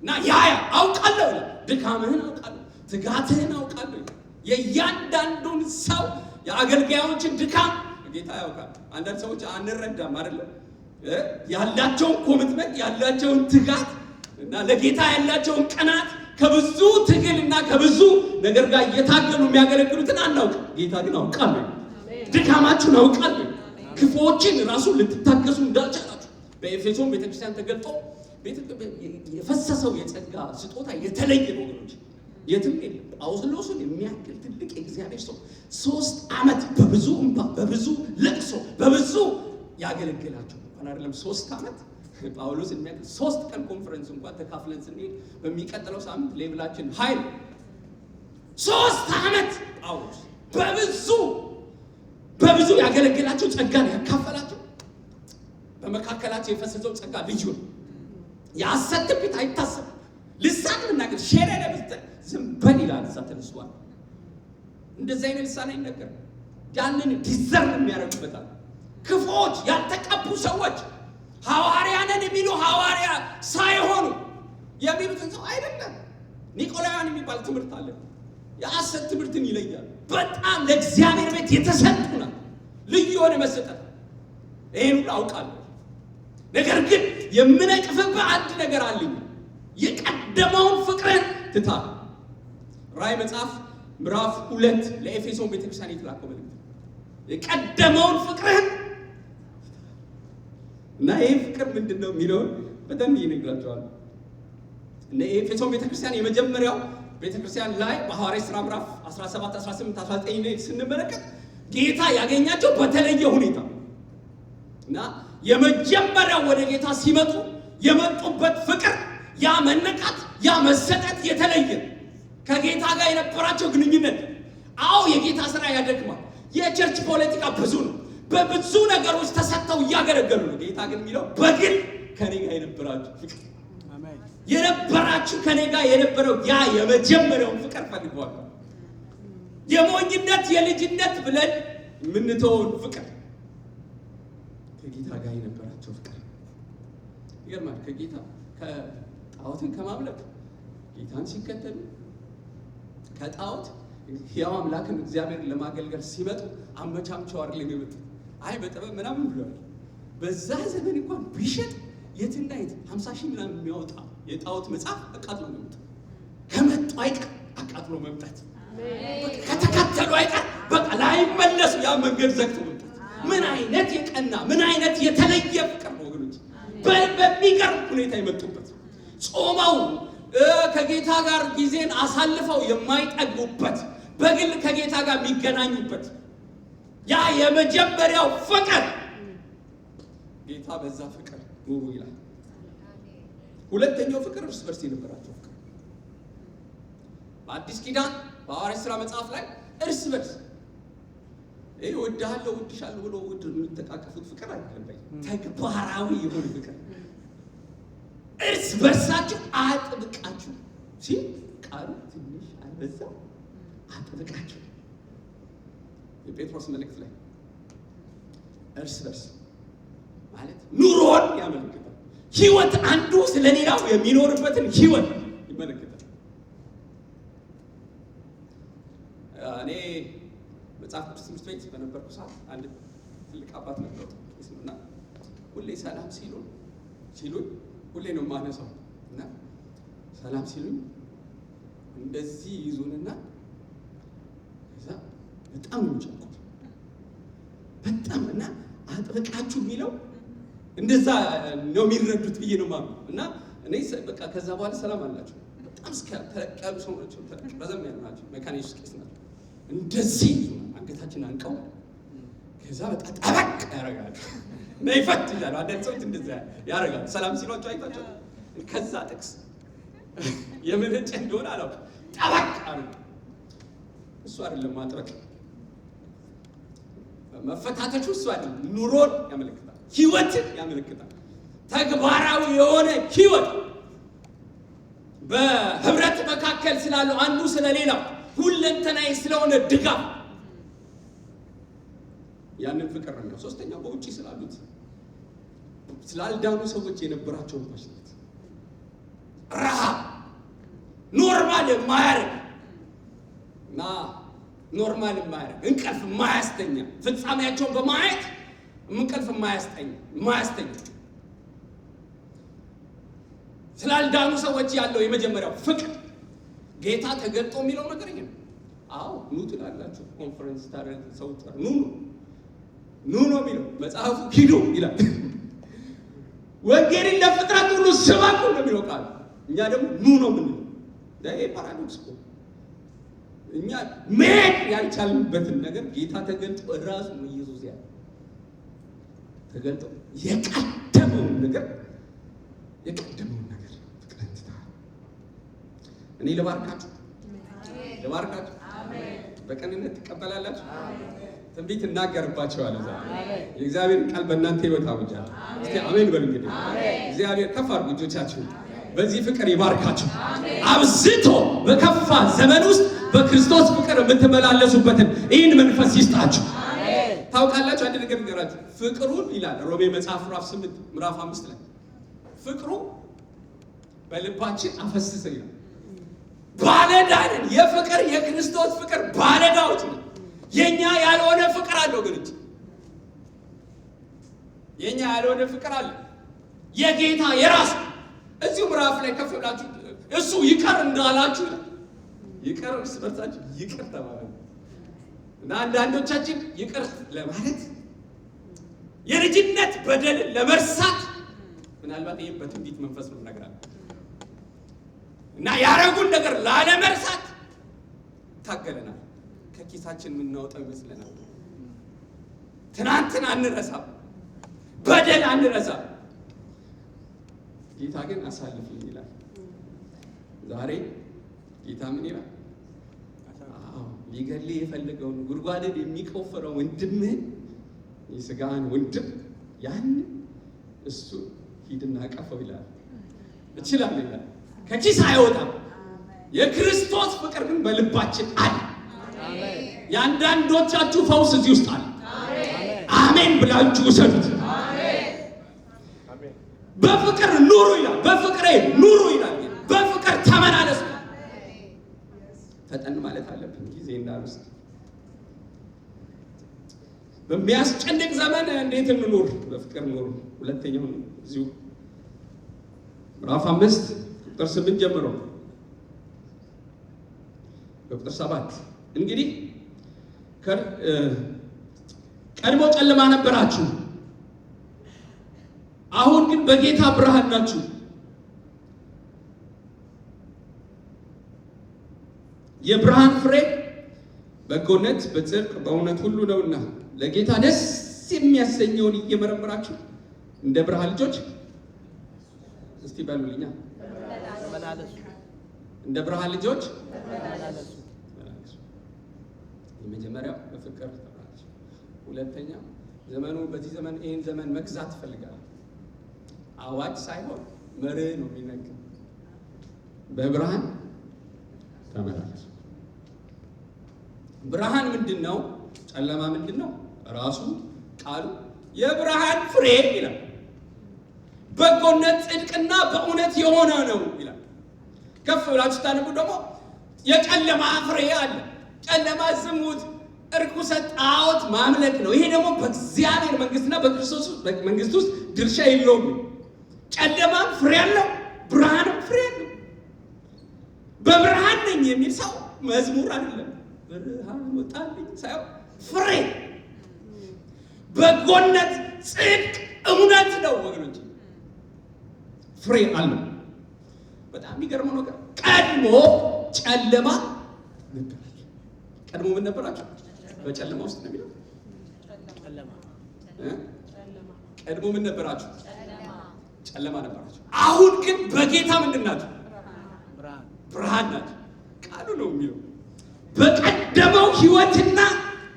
እና አውቃለሁ፣ ድካምህን አውቃለሁ፣ ትጋትህን አውቃለሁ። የእያንዳንዱን ሰው የአገልጋዮችን ድካም ጌታ ያውቃል። አንዳንድ ሰዎች አንረዳም አይደለም ያላቸውን ኮሚትመንት ያላቸውን ትጋት እና ለጌታ ያላቸውን ቅናት ከብዙ ትግልና ከብዙ ነገር ጋር እየታገሉ የሚያገለግሉትን አናውቅም። ጌታ ግን አውቃለሁ፣ ድካማችሁን አውቃለሁ። ክፉዎችን ራሱ ልትታገሱ እንዳልቻላችሁ በኤፌሶን ቤተክርስቲያን ተገልጦ የፈሰሰው የጸጋ ስጦታ የተለየ ነው ወገኖች፣ የትም የለም። ጳውሎስን የሚያክል ትልቅ የእግዚአብሔር ሰው 3 ዓመት በብዙ እንባ በብዙ ለቅሶ በብዙ ያገለግላቸው እንኳን አይደለም 3 ዓመት ጳውሎስን የሚያክል 3 ቀን ኮንፈረንስ እንኳን ተካፍለን ስንሄድ በሚቀጥለው ሳምንት ሌቭላችን ኃይል 3 ዓመት ጳውሎስ በብዙ ያገለግላቸው ጸጋን ያካፈላቸው በመካከላቸው የፈሰሰው ጸጋ ልዩ ነው። የሐሰት ትንቢት አይታሰብም። ልሳን መናገር ሼር ለብት ዝም በል ይላል። እዛ ተነስቷል። እንደዚህ አይነት ልሳን አይነገርም። ያንን ዲዘርቭ የሚያደርጉበታል። ክፉዎች ያልተቀቡ ሰዎች ሐዋርያንን የሚሉ ሐዋርያ ሳይሆኑ የሚሉትን ሰው አይደለም። ኒቆላውያን የሚባል ትምህርት አለ። የሐሰት ትምህርትን ይለያል። በጣም ለእግዚአብሔር ቤት የተሰጡና ልዩ የሆነ መሰጠት ይሄን ሁሉ አውቃለሁ። ነገር ግን የምነቅፍብህ አንድ ነገር አለኝ። የቀደመውን ፍቅርን ትተሃል። ራዕይ መጽሐፍ ምዕራፍ 2 ለኤፌሶን ቤተክርስቲያን የተላከው መልእክት የቀደመውን ፍቅርን እና ይሄ ፍቅር ምንድነው የሚለውን በደንብ ይነግራቸዋል። እና ኤፌሶን ቤተክርስቲያን የመጀመሪያው ቤተክርስቲያን ላይ በሐዋርያት ሥራ ምዕራፍ 17 18 19 ላይ ስንመለከት ጌታ ያገኛቸው በተለየ ሁኔታ እና የመጀመሪያው ወደ ጌታ ሲመጡ የመጡበት ፍቅር ያ መነቃት ያ መሰጠት የተለየ ከጌታ ጋር የነበራቸው ግንኙነት። አዎ የጌታ ስራ ያደክማል። የቸርች ፖለቲካ ብዙ ነው። በብዙ ነገሮች ተሰጥተው እያገለገሉ ነው። ጌታ ግን የሚለው በግል ከኔ ጋር የነበራችሁ ፍቅር አሜን። የነበራችሁ ከኔ ጋር የነበረው ያ የመጀመሪያውን ፍቅር ፈልገዋል። የሞኝነት የልጅነት ብለን የምንተውን ፍቅር ከጌታ ጋር የነበራቸው ፍቅር ይገርማል። ከጌታ ጣዖትን ከማምለክ ጌታን ሲከተሉ ከጣዖት ሕያው አምላክን እግዚአብሔርን ለማገልገል ሲመጡ አመቻምቸው አይደለም የመጡት። አይ በጥበብ ምናምን ብለዋል። በዛ ዘመን እንኳን ቢሸጥ የትና የት 50 ሺህ ምናምን የሚያወጣ የጣዖት መጽሐፍ አቃጥሎ መምጣት፣ ከመጡ አይቀር አቃጥሎ መምጣት፣ ከተከተሉ አይቀር በቃ ላይመለሱ ያ መንገድ ዘግቶ መምጣት። ምን አይነት የቀና ምን አይነት የተለየ ፍቅር ነው ወገኖች! በሚገርም ሁኔታ የመጡበት ጾመው ከጌታ ጋር ጊዜን አሳልፈው የማይጠግቡበት በግል ከጌታ ጋር የሚገናኙበት ያ የመጀመሪያው ፍቅር ጌታ በዛ ፍቅር ኑሩ ይላል። ሁለተኛው ፍቅር እርስ በርስ የነበራቸው ፍቅር በአዲስ ኪዳን በሐዋርያት ሥራ መጽሐፍ ላይ እርስ በርስ እወድሃለሁ እወድሻለሁ ብሎ የሚተቃቀፉት ፍቅር አይደለም፣ ተግባራዊ የሆነ ፍቅር እርስ በርሳችሁ አጥብቃችሁ ሲል ቃሉ ትንሽ አልበዛ? አጥብቃችሁ የጴጥሮስ መልእክት ላይ እርስ በርስ ማለት ኑሮን ያመለክታል። ህይወት አንዱ ስለሌላው የሚኖርበትን ህይወት ይመለከታል። እኔ መጽሐፍ ቅዱስ ትምህርት ቤት በነበርኩ ሰዓት አንድ ትልቅ አባት ነበሩ እና ሁሌ ሰላም ሲሉኝ ሁሌ ነው የማነሳው እና ሰላም ሲሉኝ እንደዚህ ይዙንና ከዛ በጣም ነው የሚጨንቁት። በጣም እና አጥብቃችሁ የሚለው እንደዛ ነው የሚረዱት ብዬ ነው ማለት እና እኔ በቃ ከዛ በኋላ ሰላም አላችሁ በጣም እስከ ተቀያሉ ሰው ናቸው። ረዘም ያሉ ናቸው። ሜካኒክስ ቄስ ናቸው። እንደዚህ አንገታችን አንቀው ከዛ በጣም ጠበቅ ያደርጋሉ እና ይፈትሻሉ። አንዳንድ ሰዎች እንደዛ ያደርጋሉ። ሰላም ሲሏቸው አይታቸው ከዛ ጥቅስ የምንጭ እንደሆነ አላውቅም። ጠበቅ አሉ። እሱ አይደለም ማጥበቅ መፈታተሹ እሱ አይደለም። ኑሮን ያመለክታል፣ ህይወትን ያመለክታል። ተግባራዊ የሆነ ህይወት በህብረት መካከል ስላለው አንዱ ስለሌላው ሁለንተናዊ ስለሆነ ድጋፍ ያንን ፍቅር ነው። ሶስተኛው በውጪ ስላሉት ስላልዳኑ ሰዎች የነበራቸው ፓሽነት ረሃብ ኖርማል የማያደርግ እና ኖርማል የማያደርግ እንቅልፍ የማያስተኛ ፍጻሜያቸውን በማየት እንቅልፍ የማያስተኛ ስላልዳኑ ሰዎች ያለው የመጀመሪያው ፍቅር ጌታ ተገልጦ የሚለው ነገር ይሄ ነው። አዎ ኑ ትላላችሁ፣ ኮንፈረንስ ታረግ ሰው ኑ ነው የሚለው መጽሐፉ። ሂዱ ይላል። ወንጌልን ለፍጥረት ሁሉ ስበኩ ነው የሚለው ቃል። እኛ ደግሞ ኑ ነው የምንለው። ይሄ ፓራዶክስ እኮ እኛ መሄድ ያልቻልንበትን ነገር ጌታ ተገልጦ እራሱ ነው ኢየሱስ ያለ ተገልጦ የቀደመውን ነገር ፍቅርን ትተሃል። እኔ ልባርካችሁ በቀንነት ትቀበላላችሁ። ትንቢት እናገርባቸዋለሁ። ዛሬ የእግዚአብሔር ቃል በእናንተ ህይወት አውጃለሁ። እስቲ አሜን በሉ። እንግዲህ እግዚአብሔር ከፍ አድርጉ እጆቻችሁን። በዚህ ፍቅር ይባርካችሁ። አብዝቶ በከፋ ዘመን ውስጥ በክርስቶስ ፍቅር የምትመላለሱበትን ይህን መንፈስ ይስጣችሁ። ታውቃላችሁ፣ አንድ ነገር ንገራችሁ። ፍቅሩን ይላል ሮሜ መጽሐፍ ምዕራፍ 5 ላይ ፍቅሩ በልባችን አፈሰሰ ይላል። ባለዳንን የፍቅር የክርስቶስ ፍቅር ባለዳዎች ነው። የኛ ያልሆነ ፍቅር አለው ግን የኛ ያልሆነ ፍቅር አለ። የጌታ የራስ እዚሁ ምዕራፍ ላይ ከፍ ብላችሁ እሱ ይቅር እንዳላችሁ ይቅር እርስ በርሳችሁ ይቅር ተባባሉ እና አንዳንዶቻችን ይቅር ለማለት የልጅነት በደልን ለመርሳት ምናልባት ይሄን በትንቢት መንፈስ ነው ነገራል እና ያረጉን ነገር ላለመርሳት ታገለናል። ከኪሳችን የምናወጣው ይመስለናል። ትናንትን አንረሳም፣ በደል አንረሳም። ጌታ ግን አሳልፍልኝ ይላል። ዛሬ ጌታ ምን ይላል? ሊገድልህ የፈለገውን ጉድጓድን የሚቆፍረው ወንድምህን የሥጋህን ወንድም ያን እሱ ሂድና ቀፈው ይላል። እችላለሁ ይላል። ከኪስ አይወጣም። የክርስቶስ ፍቅር ግን በልባችን አለ። የአንዳንዶቻችሁ ፈውስ እዚህ ውስጥ አለ። አሜን ብላችሁ ውሰዱት። በፍቅር ኑሩ ይላል። በፍቅሬ ኑሩ ይላል። በፍቅር ተመላለሱ። ፈጠን ማለት አለብን ጊዜ እንዳልወስድ። በሚያስጨንቅ ዘመን እንዴት እንኑር? በፍቅር ኑሩ። ሁለተኛውን እዚሁ ምዕራፍ 5 ቁጥር 8 ጀምሮ ቁጥር 7 እንግዲህ ቀድሞ ጨለማ ነበራችሁ፣ አሁን ግን በጌታ ብርሃን ናችሁ። የብርሃን ፍሬ በጎነት፣ በጽድቅ፣ በእውነት ሁሉ ነውና ለጌታ ደስ የሚያሰኘውን እየመረመራችሁ እንደ ብርሃን ልጆች እስቲ በሉልኛ ተመላለሱ። እንደ ብርሃን ልጆች ተመላለሱ። የመጀመሪያው በፍቅር ተመላለሱ። ሁለተኛው ዘመኑ በዚህ ዘመን ይህን ዘመን መግዛት ይፈልጋል። አዋጅ ሳይሆን መርህ ነው የሚነገር። በብርሃን ተመላለሱ። ብርሃን ምንድን ነው? ጨለማ ምንድን ነው? ራሱ ቃሉ የብርሃን ፍሬ ይላል። በጎነት፣ ጽድቅና በእውነት የሆነ ነው ይላል። ከፍ ብላችሁ ታነቡ ደግሞ የጨለማ ፍሬ አለ። ጨለማ ዝሙት፣ እርኩሰት፣ ጣዖት ማምለክ ነው። ይሄ ደግሞ በእግዚአብሔር መንግስትና በክርስቶስ መንግስት ውስጥ ድርሻ የለውም። ጨለማ ፍሬ አለው፣ ብርሃንም ፍሬ አለው። በብርሃን ነኝ የሚል ሰው መዝሙር አይደለም፣ ብርሃን ወጣልኝ ሳይሆን ፍሬ፣ በጎነት፣ ጽድቅ፣ እውነት ነው ወገኖች። ፍሬ አለው። በጣም የሚገርመው ነገር ቀድሞ ጨለማ ነበራችሁ። ቀድሞ ምን ነበራችሁ? በጨለማ ውስጥ ነው የሚለው። ቀድሞ ምን ነበራችሁ? ጨለማ ነበራችሁ። አሁን ግን በጌታ ምንድን ናችሁ? ብርሃን ናችሁ። ቃሉ ነው የሚለው። በቀደመው ህይወትና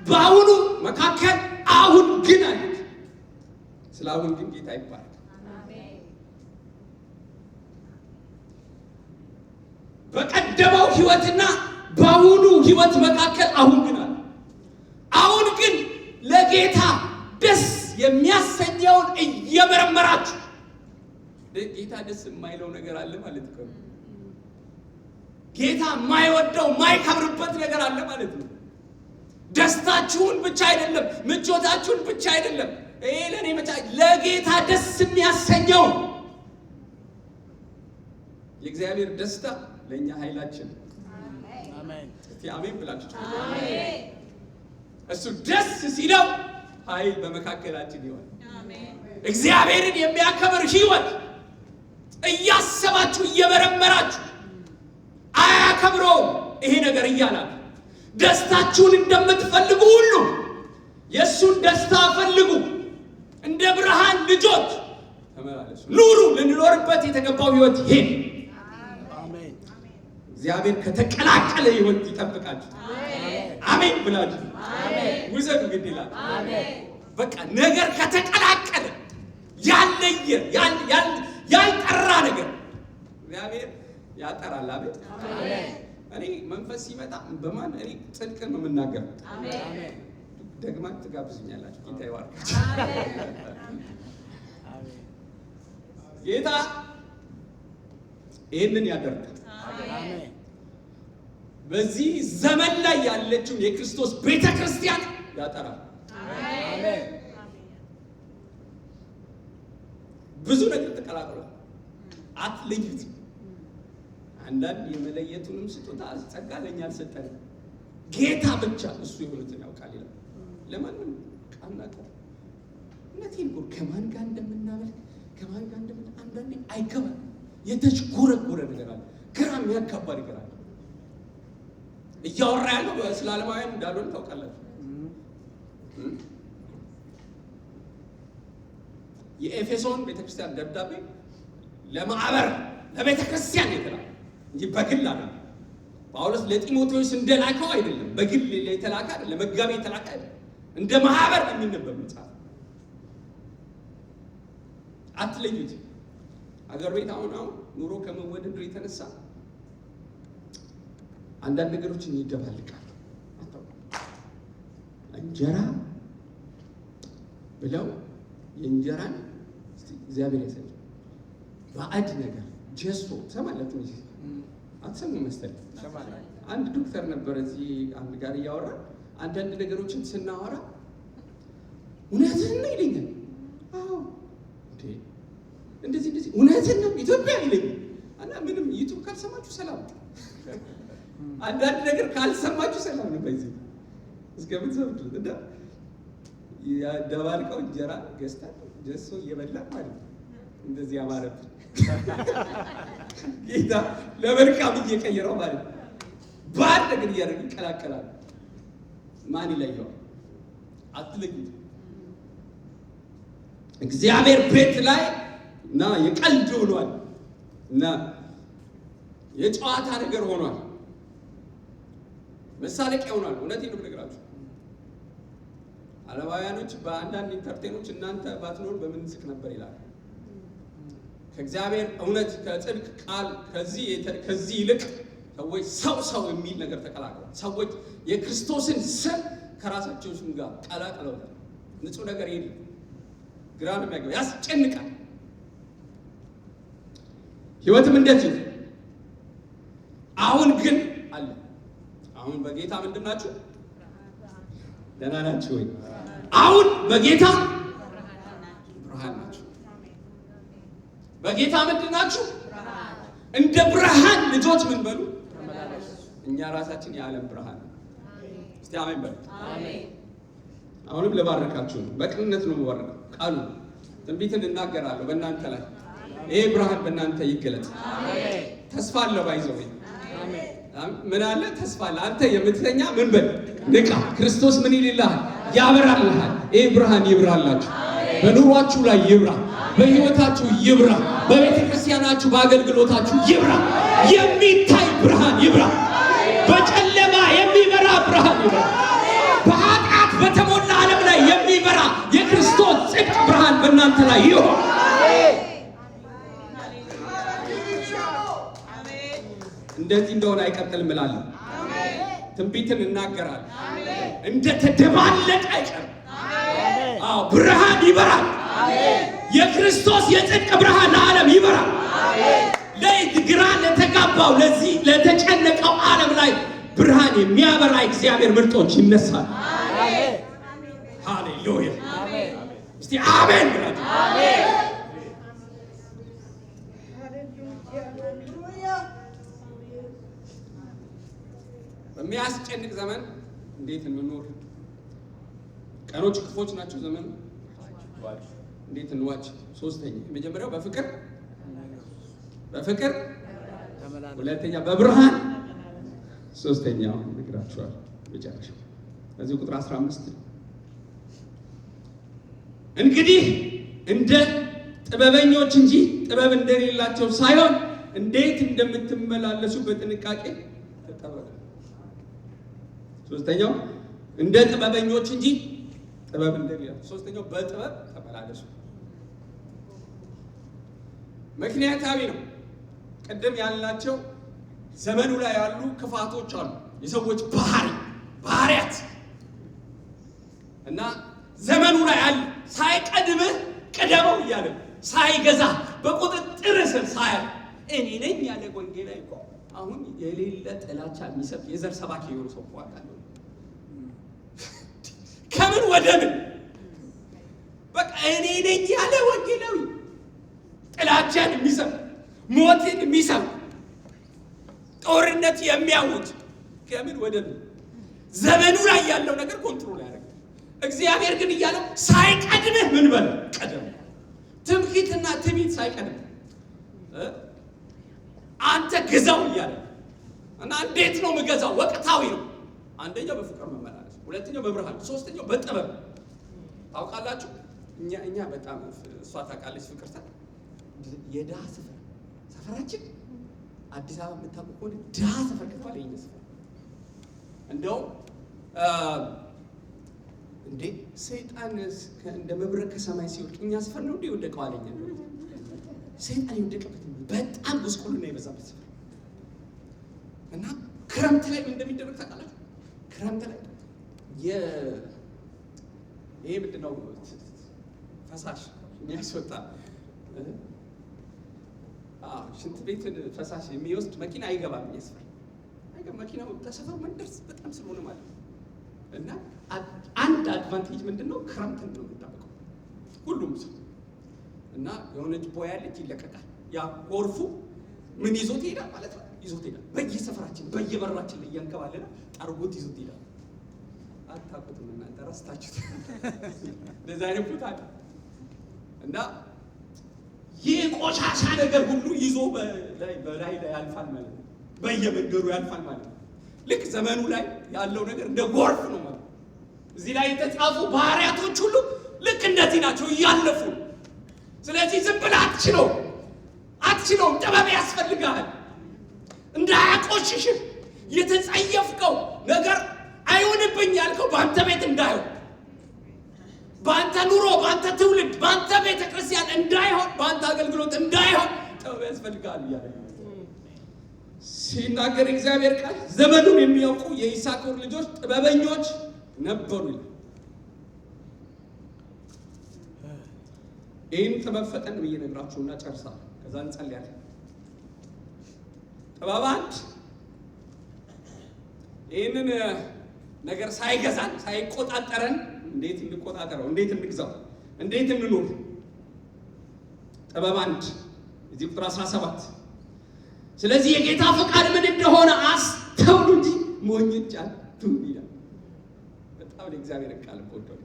በአሁኑ መካከል አሁን ግን አለ። ስለ አሁን ግን ጌታ ይባላል። በቀደመው ህይወትና በአሁኑ ህይወት መካከል አሁን ግን አለ። አሁን ግን ለጌታ ደስ የሚያሰኘውን እየመረመራችሁ። ጌታ ደስ የማይለው ነገር አለ ማለት ነው። ጌታ የማይወደው የማይከብርበት ነገር አለ ማለት ነው። ደስታችሁን ብቻ አይደለም፣ ምቾታችሁን ብቻ አይደለም። ይሄ ለኔ ብቻ ለጌታ ደስ የሚያሰኘው የእግዚአብሔር ደስታ ለኛ ኃይላችን። አሜን። እስቲ አሜን ብላችሁ። አሜን። እሱ ደስ ሲለው ኃይል በመካከላችን ይሆናል። አሜን። እግዚአብሔርን የሚያከብር ህይወት እያሰባችሁ እየመረመራችሁ አያከብረውም ይሄ ነገር እያላል ደስታችሁን እንደምትፈልጉ ሁሉ የእሱን ደስታ ፈልጉ። እንደ ብርሃን ልጆች ተመላለሱ፣ ኑሩ። ልንኖርበት የተገባው ህይወት ይሄ። አሜን። እግዚአብሔር ከተቀላቀለ ህይወት ይጠብቃችሁ። አሜን ብላችሁ ውሰዱ። ግድ ይላል። በቃ ነገር ከተቀላቀለ ያለየ ያልጠራ ነገር እግዚአብሔር ያጠራል። አቤት። እኔ መንፈስ ሲመጣ በማን እኔ ጽድቅን ነው የምናገረው። አሜን። ደግማ ትጋብዙኛላችሁ። ጌታ ይባርካችሁ። አሜን። ጌታ ይህንን ያደርጋል። አሜን። በዚህ ዘመን ላይ ያለችው የክርስቶስ ቤተክርስቲያን ያጠራል። አሜን። ብዙ ነገር ተቀላቅሏል። አትለዩት። አንዳንድ የመለየቱንም ስጦታ ጸጋ ለኛ አልሰጠንም። ጌታ ብቻ እሱ የሆኑትን ያውቃል ይላል። ለማንም ቃናቀ እነቴን እኮ ከማን ጋር እንደምናመልክ ከማን ጋር አንዳንዴ አይገባም። የተሽጎረጎረ ነገር አለ፣ ግራ የሚያጋባ ነገር አለ። እያወራ ያለው ስለ ዓለማውያን እንዳልሆነ ታውቃላችሁ። የኤፌሶን ቤተክርስቲያን ደብዳቤ ለማዕበር ለቤተክርስቲያን የተላከ እንጂ በግል አይደለም። ጳውሎስ ለጢሞቴዎስ እንደላከው አይደለም፣ በግል የተላከ አይደለም፣ ለመጋቢ የተላከ አይደለም። እንደ ማህበር የሚነበብ መጽሐፍ። አትለዩት። አገር ቤት አሁን ኑሮ ከመወደዱ የተነሳ አንዳንድ ነገሮችን ይደባልቃሉ። እንጀራ ብለው የእንጀራን እግዚአብሔር ያሳይ ባዕድ ነገር ጀሶ ሰማላችሁ። አትሰሙ መሰለኝ። አንድ ዶክተር ነበር እዚህ አንድ ጋር እያወራ አንዳንድ ነገሮችን ስናወራ እውነትህን ነው ይለኛል። አዎ እንዴ እንደዚህ እውነትህን ነው ኢትዮጵያ ይለኛል። እና ምንም ዩቲዩብ ካልሰማችሁ ሰላም ነው። አንዳንድ ነገር ካልሰማችሁ ሰላም ነው። በዚህ እስከምትሰሙት እንደ ደባልቀው እንጀራ ገዝታ ጀሶ እየበላ ማለት ነው። እንደዚህ አማረብን ጌታ ለመልካም እየቀየረው ማለት ነው። ባል ነገር እያደረገ ይቀላቀላል። ማን ይለየዋል? አትለዩት። እግዚአብሔር ቤት ላይ እና የቀልድ ሆኗል እና የጨዋታ ነገር ሆኗል። መሳለቂያ ሆኗል። እውነቴን ነው የምነግራችሁ። ዓለማውያኖች በአንዳንድ ኢንተርቴኖች እናንተ ባትኖር በምን ስቅ ነበር ይላል። ከእግዚአብሔር እውነት ከጽድቅ ቃል ከዚህ ይልቅ ሰዎች ሰው የሚል ነገር ተቀላቅለዋል። ሰዎች የክርስቶስን ስም ከራሳቸው ስም ጋር ቀላቅለውታል። ንጹህ ነገር የለም። ግራ ነው የሚያገባው፣ ያስጨንቃል። ህይወትም እንደዚህ አሁን ግን አለ። አሁን በጌታ ምንድን ናችሁ? ደህና ናችሁ ወይ? አሁን በጌታ ብርሃን ናችሁ። በጌታ ምንድን ናችሁ? እንደ ብርሃን ልጆች ምን በሉ? እኛ ራሳችን የዓለም ብርሃን ነው። እስቲ አሜን በሉ። አሁንም ልባርካችሁ ነው። በቅንነት ነው የምባርከው። ቃሉ ትንቢትን እናገራለሁ በእናንተ ላይ። ይሄ ብርሃን በእናንተ ይገለጥ። ተስፋ አለ። ባይዘው ምን አለ? ተስፋ አለ። አንተ የምትተኛ ምን በል? ንቃ። ክርስቶስ ምን ይልልሃል? ያበራልሃል። ይሄ ብርሃን ይብራላችሁ። በኑሯችሁ ላይ ይብራ፣ በህይወታችሁ ይብራ፣ በቤተ ክርስቲያናችሁ በአገልግሎታችሁ ይብራ። የሚታይ ብርሃን ይብራ። በጨለማ የሚበራ ብርሃን ይብራ። በኃጢአት በተሞላ ዓለም ላይ የሚበራ የክርስቶስ ጽድቅ ብርሃን በእናንተ ላይ ይሁን። እንደዚህ እንደሆነ አይቀጥልም እላለሁ። ትንቢትን እናገራለሁ። እንደተደባለቀ አይቀርም። አዎ ብርሃን ይበራል። የክርስቶስ የጽድቅ ብርሃን ለዓለም ይበራል። ለግራ ለተጋባው ለዚህ ለተጨነቀው ዓለም ላይ ብርሃን የሚያበራ እግዚአብሔር ምርጦች ይነሳል። ሃሌሉያ! እስቲ አሜን ብላችሁ በሚያስጨንቅ ዘመን እንዴት እንኖር? ቀኖች ክፎች ናቸው። ዘመኑ እንዴት እንዋጅ? ሶስተኛ የመጀመሪያው በፍቅር ሁለተኛ በብርሃን ሶስተኛው ነግራችኋል። መጨረሻው እዚህ ቁጥር 15 እንግዲህ እንደ ጥበበኞች እንጂ ጥበብ እንደሌላቸው ሳይሆን እንዴት እንደምትመላለሱ በጥንቃቄ ተጠበቁ። ሶስተኛው እንደ ጥበበኞች እንጂ ጥበብ እንደሌላቸው፣ ሶስተኛው በጥበብ ተመላለሱ። ምክንያታዊ ነው። ቅድም ያልናቸው ዘመኑ ላይ ያሉ ክፋቶች አሉ፣ የሰዎች ባህሪያት እና ዘመኑ ላይ አለ። ሳይቀድምህ ቅደመው እያለ ሳይገዛ በቁጥጥር ስር ሳያል እኔ ነኝ ያለ ወንጌላዊ እኮ አሁን የሌለ ጥላቻ የሚሰጥ የዘር ሰባኪ የሆኑ ሰው አውቃለሁ። ከምን ወደ ምን በቃ እኔ ነኝ ያለ ወንጌላዊ ጥላቻን የሚሰጥ ሞትን የሚሰጥ ጦርነት የሚያውጅ ከምን ወደ ምን ዘመኑ ላይ ያለው ነገር ኮንትሮል ያደርጋል። እግዚአብሔር ግን እያለው ሳይቀድምህ ምን በል ቀደም። ትምክህትና ትዕቢት ሳይቀድም አንተ ግዛው እያለ እና እንዴት ነው የምገዛው? ወቅታዊ ነው። አንደኛው በፍቅር መመላለስ፣ ሁለተኛው በብርሃን፣ ሶስተኛው በጥበብ። ታውቃላችሁ እኛ በጣም እሷ ታውቃለች ፍቅርታ የድሃ ሰፈራችን አዲስ አበባ የምታውቁ ከሆነ ድሃ ሰፈር ከተባለ የእኛ ሰፈር እንደውም እንዴ ሰይጣን እንደ መብረቅ ከሰማይ ሲወድቅ እኛ ሰፈር ነው እንዴ ወደቀው አለኝ። ሰይጣን የወደቀበት በጣም ጉስቁልና የበዛበት ሰፈር እና ክረምት ላይ ምን እንደሚደረግ ታውቃላችሁ? ክረምት ላይ ይሄ ምንድን ነው ፈሳሽ የሚያስወጣ ሽንት ቤትን ፈሳሽ የሚወስድ መኪና አይገባም ያስፈል አይገባም። መኪናው ተሰፈር መንደርስ በጣም ስለሆነ ማለት ነው። እና አንድ አድቫንቴጅ ምንድነው? ክረምትን ነው የምንጠብቀው ሁሉም ሰው እና የሆነች ቦያ ልጅ ይለቀቃል። ያ ጎርፉ ምን ይዞት ይሄዳል ማለት ነው። ይዞት ይሄዳል በየሰፈራችን በየበራችን ላይ ያንከባለለ ጠርጎት ይዞት ይሄዳል። አታውቁትም እናንተ ረስታችሁት እንደዛ አይነት ቦታ አለ። እና ይህ ቆሻሻ ነገር ሁሉ ይዞ በላይ ያልፋል ማለት ነው። በየመንገዱ ያልፋል ማለት ነው። ልክ ዘመኑ ላይ ያለው ነገር እንደ ጎርፍ ነው ማለት ነው። እዚህ ላይ የተጻፉ ባህሪያቶች ሁሉ ልክ እንደዚህ ናቸው እያለፉ። ስለዚህ ዝም ብለህ አትችለውም። ጥበብ ያስፈልጋል። እንዳያቆሽሽህ የተጸየፍከው ነገር አይሆንብኝ ያልከው በአንተ ቤት እንዳይሆን፣ በአንተ ኑሮ፣ በአንተ ትውልድ፣ በአንተ ቤተ ክርስቲያን እንዳይሆን፣ በአንተ አገልግሎት እንዳይሆን ጥበብ ያስፈልጋል እያለ ሲናገር እግዚአብሔር ቃል ዘመኑን የሚያውቁ የይሳኮር ልጆች ጥበበኞች ነበሩ ይላል። ይህን ጥበብ ፈጠን ብዬ ነግራችሁና ጨርሳለሁ። ከዛ እንጸልያለን። ጥበብ አንድ ይህንን ነገር ሳይገዛን ሳይቆጣጠረን እንዴት እንቆጣጠረው? እንዴት እንግዛው? እንዴት እንኑር? ጥበብ አንድ እዚህ ቁጥር 17 ስለዚህ የጌታ ፈቃድ ምን እንደሆነ አስተውሉ እንጂ ሞኞች አትሁኑ ይላል። በጣም ለእግዚአብሔር ቃል ወደው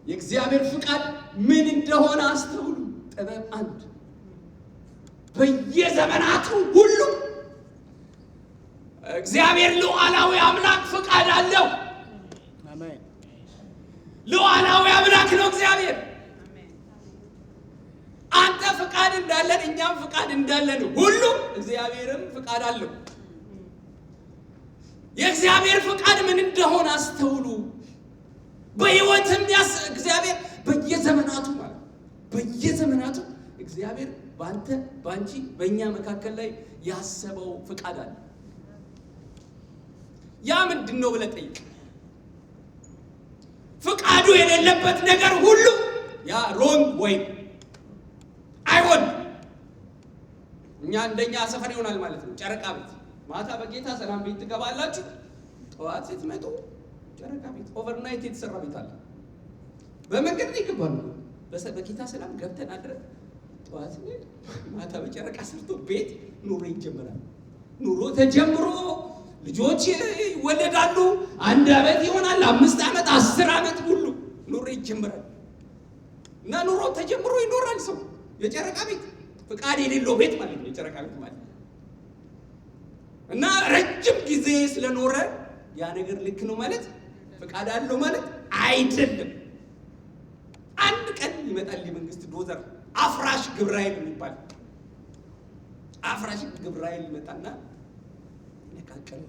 የእግዚአብሔር ፈቃድ ምን እንደሆነ አስተውሉ። ጥበብ አንድ በየዘመናቱ ሁሉ እግዚአብሔር ሉዓላዊ አምላክ ፈቃድ አለው። አሜን። ሉዓላዊ አምላክ ነው እግዚአብሔር። አንተ ፈቃድ እንዳለን እኛም ፈቃድ እንዳለን ሁሉ እግዚአብሔርም ፈቃድ አለው። የእግዚአብሔር ፈቃድ ምን እንደሆነ አስተውሉ። በሕይወትም እግዚአብሔር በየዘመናቱ ማለት በየዘመናቱ እግዚአብሔር በአንተ በአንቺ በእኛ መካከል ላይ ያሰበው ፈቃድ አለ። ያ ምንድን ነው ብለህ ጠይቅ። ፈቃዱ የሌለበት ነገር ሁሉ ያ ሮንግ ወይ አይሆን። እኛ እንደኛ ሰፈር ይሆናል ማለት ነው። ጨረቃ ቤት ማታ በጌታ ሰላም ቤት ትገባላችሁ። ጠዋት ስትመጡ ጨረቃ ቤት ኦቨርናይት የተሰራ ቤት አለ። በመንገድ ላይ ይገባሉ። በጌታ ሰላም ገብተን አድረን ጠዋት ማታ በጨረቃ ሰርቶ ቤት ኑሮ ይጀምራል። ኑሮ ተጀምሮ ልጆች ይወለዳሉ። 1 ዓመት ይሆናል፣ 5 ዓመት፣ 10 ዓመት ሁሉ ኑሮ ይጀምራል። እና ኑሮ ተጀምሮ ይኖራል ሰው። የጨረቃ ቤት ፈቃድ የሌለው ቤት ማለት ነው የጨረቃ ቤት ማለት። እና ረጅም ጊዜ ስለኖረ ያ ነገር ልክ ነው ማለት ፈቃድ አለው ማለት አይደለም። አንድ ቀን ይመጣል የመንግስት ዶዘር አፍራሽ ግብራይል የሚባል አፍራሽ ግብራይል ይመጣና ነካከለ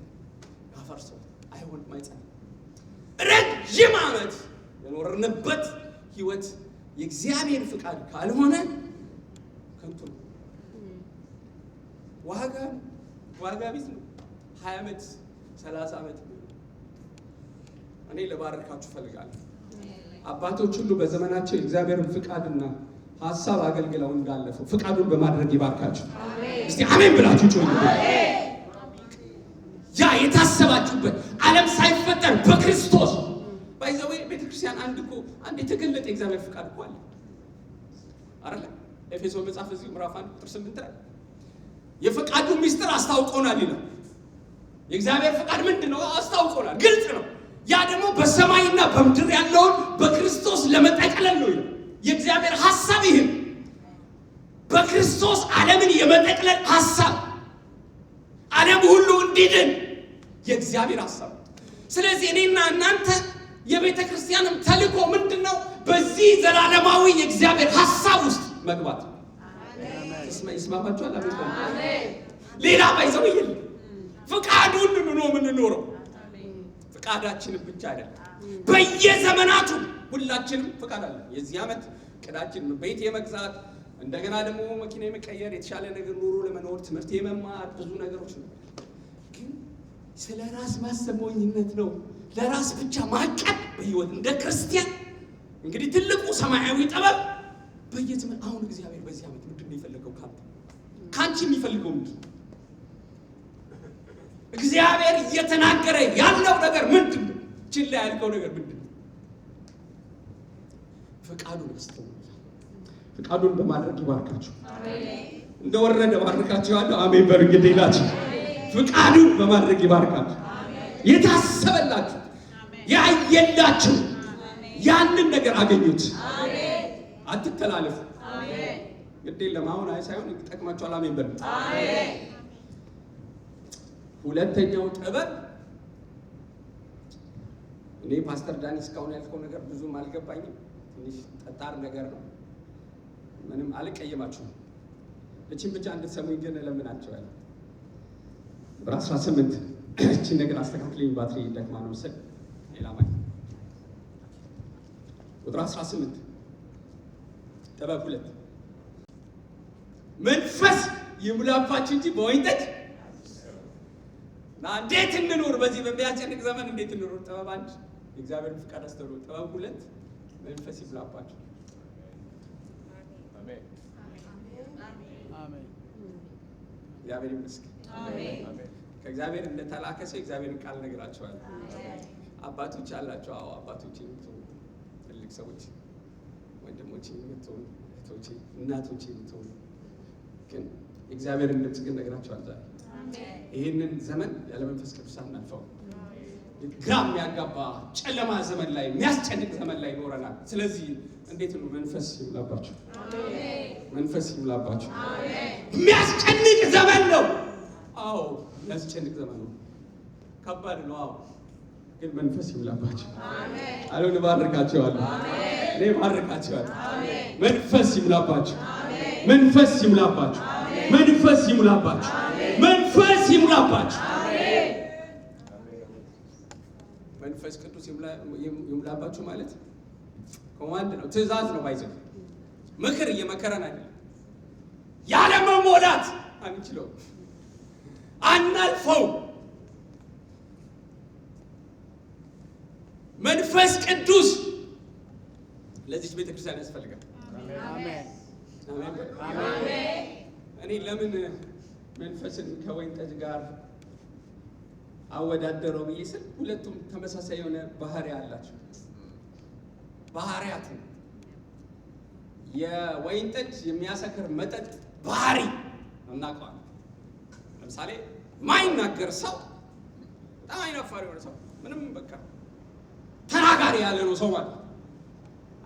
ያፈርሰው። አይሆንም፣ አይጸናም። ረጅም ዓመት የኖርንበት ህይወት የእግዚአብሔር ፈቃድ ካልሆነ ከንቱ ነው። ዋጋ ቢስ ነው። 20 ዓመት 30 ዓመት እኔ ለባረካችሁ ፈልጋለሁ። አባቶች ሁሉ በዘመናቸው የእግዚአብሔርን ፍቃድና ሐሳብ አገልግለው እንዳለፉ ፍቃዱን በማድረግ ይባርካችሁ። እስቲ አሜን ብላችሁ ጮሁ። ያ የታሰባችሁበት ዓለም ሳይፈጠር በክርስቶስ ባይዘው ቤተክርስቲያን አንድ የተገለጠ የእግዚአብሔር ፍቃድ እኮ አለ አይደል? ኤፌሶን መጽሐፍ እዚህ ምዕራፍ 1 ቁጥር 8 ላይ የፍቃዱ ምስጢር አስታውቆናል ይላል። የእግዚአብሔር ፍቃድ ምንድነው? አስታውቆናል፣ ግልጽ ነው። ያ ደግሞ በሰማይና በምድር ያለውን በክርስቶስ ለመጠቅለል ነው ይላል። የእግዚአብሔር ሐሳብ ይሄ በክርስቶስ ዓለምን የመጠቅለል ሐሳብ፣ ዓለም ሁሉ እንዲድን የእግዚአብሔር ሐሳብ። ስለዚህ እኔና እናንተ የቤተ ክርስቲያንም ተልእኮ ምንድነው? በዚህ ዘላለማዊ የእግዚአብሔር ሐሳብ ውስጥ መግባት። ይስማማችኋል? አሜን። ሌላ ባይዘው ይል ፍቃዱን ነው የምንኖረው። ፍቃዳችንን ብቻ አይደለም፣ በየዘመናቱ ሁላችንም ፍቃድ አለ። የዚህ ዓመት ቅዳችን ቤት የመግዛት እንደገና ደግሞ መኪና የመቀየር የተሻለ ነገር ኑሮ ለመኖር ትምህርት የመማር ብዙ ነገሮች ነው። ግን ስለ ራስ ማሰብ ሞኝነት ነው። ለራስ ብቻ ማቀድ በህይወት እንደ ክርስቲያን እንግዲህ ትልቁ ሰማያዊ ጥበብ በየዘመን አሁን እግዚአብሔር በዚህ ዓመት ምንድነው የፈለገው ካንቺ የሚፈልገው ምንድን ነው? እግዚአብሔር እየተናገረ ያለው ነገር ምንድን ነው? ችላ ያልከው ነገር ምንድን ነው? ፈቃዱን ያስተውሉ። ፈቃዱን በማድረግ ይባርካችሁ። አሜን። እንደወረደ ባርካችኋለሁ። አሜን በሉ እንግዲህ ይላችሁ። ፈቃዱን በማድረግ ይባርካችሁ። አሜን። የታሰበላችሁ ያየላችሁ ያንን ነገር አገኙት። አሜን። አትተላለፉ። አሜን። ግዴ ለማውን ሳይሆን ይጠቅማችኋል። አሜን በሉ። አሜን። ሁለተኛው ጥበብ እኔ ፓስተር ዳኒ እስካሁን ያልከው ነገር ብዙም አልገባኝም። ትንሽ ጠጣር ነገር ነው። ምንም አልቀየማችሁም። እቺን ብቻ እንድትሰሙኝ ግን እለምናችኋለሁ። ቁጥር 18 እቺን ነገር አስተካክለኝ፣ ባትሪ ደክማ ነው መሰል። ሌላ ማለት ቁጥር 18 ጥበብ 2 መንፈስ ይሙላባችሁ እንጂ በወይን ጠጅ እንዴት እንኑር? በዚህ በሚያስጨንቅ ዘመን እንዴት እንኑር? ጥበብ 1 የእግዚአብሔር ፍቃድ አስተውሉ። ጥበብ 2 መንፈስ ይሙላባችሁ። አሜን አሜን። እግዚአብሔር ይመስገን። አሜን። ከእግዚአብሔር እንደተላከ ሰው እግዚአብሔርን ቃል ነግራችኋለሁ። አባቶች አላችሁ። አዎ አባቶች የምትሆኑ ትልቅ ሰዎች፣ ወንድሞች የምትሆኑ እህቶች፣ እናቶች የምትሆኑ ግን እግዚአብሔርን ድምፅ ግን ነግራችኋለሁ ዛሬ። ይህንን ዘመን ያለ መንፈስ ቅዱስ አናልፈው። ግራ የሚያጋባ ጨለማ ዘመን ላይ፣ የሚያስጨንቅ ዘመን ላይ ይኖረናል። ስለዚህ እንዴት ነው? መንፈስ ይሙላባችሁ። መንፈስ ይሙላባችሁ። የሚያስጨንቅ ዘመን ነው። አዎ የሚያስጨንቅ ዘመን ነው። ከባድ ነው። አዎ ግን መንፈስ ይሙላባችሁ። አሁን እባርካችኋለሁ። እኔ እባርካችኋለሁ። መንፈስ ይሙላባችሁ። መንፈስ ይሙላባችሁ። መንፈስ ይሙላባችሁ። መንፈስ ይሙላባችሁ። መንፈስ ቅዱስ ይሙላባችሁ ማለት ኮማንድ ነው፣ ትእዛዝ ነው። ባይዘው ምክር እየመከረን አይደለም። ያለ መሞላት አንችለው፣ አናልፈው። መንፈስ ቅዱስ ለዚህ ቤተክርስቲያን ያስፈልጋል። አሜን አሜን። እኔ ለምን መንፈስን ከወይን ጠጅ ጋር አወዳደረው ብዬ ስል ሁለቱም ተመሳሳይ የሆነ ባህሪ አላቸው። ባህሪያት የወይን ጠጅ የሚያሰክር መጠጥ ባህሪ እናውቀዋለን። ለምሳሌ ማይናገር ሰው፣ በጣም አይናፋር የሆነ ሰው፣ ምንም በቃ ተናጋሪ ያለ ነው ሰው ማለት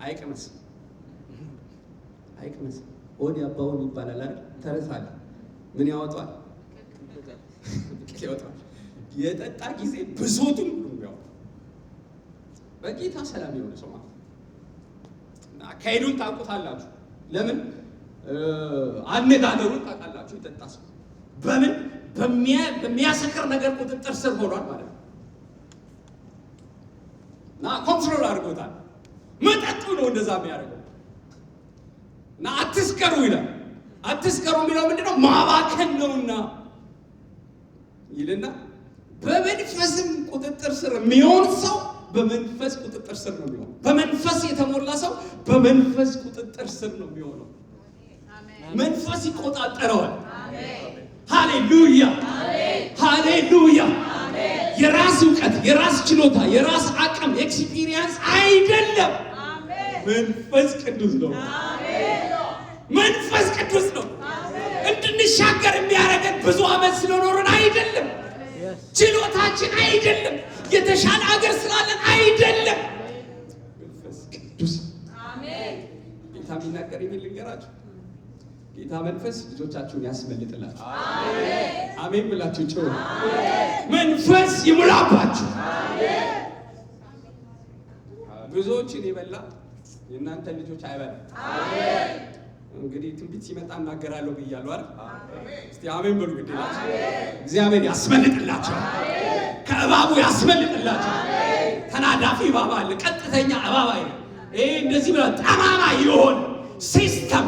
አይቅመስም። ወዲ አባውን ይባላል አይደል? ተረት አለ። ምን ያወጣል? ያወጣል። የጠጣ ጊዜ ብሶቱን ሁሉ ያወጣል። በጌታ ሰላም የሆነ ሰው ማለት እና አካሄዱን ታውቁታላችሁ። ለምን አነጋገሩን ታውቃላችሁ። የጠጣ ሰው በምን በሚያሰክር ነገር ቁጥጥር ስር ሆኗል ማለት ነው። እና ኮንትሮል አድርጎታል። መጠጡ ነው እንደዛ የሚያደርገው። እና አትስከሩ ይላል። አትስከሩ የሚለው ምንድነው? ማባከን ነውና ይልና በመንፈስም ቁጥጥር ስር የሚሆን ሰው በመንፈስ ቁጥጥር ስር ነው የሚሆነው። በመንፈስ የተሞላ ሰው በመንፈስ ቁጥጥር ስር ነው የሚሆነው። መንፈስ ይቆጣጠረዋል። ሃሌሉያ ሃሌሉያ። የራስ እውቀት፣ የራስ ችሎታ፣ የራስ አቅም፣ ኤክስፒሪየንስ አይደለም። መንፈስ ቅዱስ ነው። መንፈስ ቅዱስ ነው። እንድንሻገር የሚያደርገን ብዙ ዓመት ስለኖርን አይደለም። ችሎታችን አይደለም። የተሻለ ሀገር ስላለን አይደለም። መንፈስ ቅዱስ አሜን። ጌታ የሚናገር የሚል ልንገራችሁ። ጌታ መንፈስ ልጆቻችሁን ያስመልጥላችሁ። አሜን አሜን ብላችሁ ጮሁ። መንፈስ ይሙላባችሁ። አሜን። ብዙዎችን የበላ የእናንተ ልጆች አይበላም። አሜን። እንግዲህ ትንቢት ሲመጣ እናገራለሁ ብያለሁ አይደል? እስቲ አሜን በሉ። ግዴ ናችሁ። እግዚአብሔር ያስመልጥላችሁ። ከእባቡ ያስመልጥላችሁ። ተናዳፊ እባብ አለ፣ ቀጥተኛ እባብ አይደል። ይሄ እንደዚህ ብላ ጠማማ ይሆን ሲስተም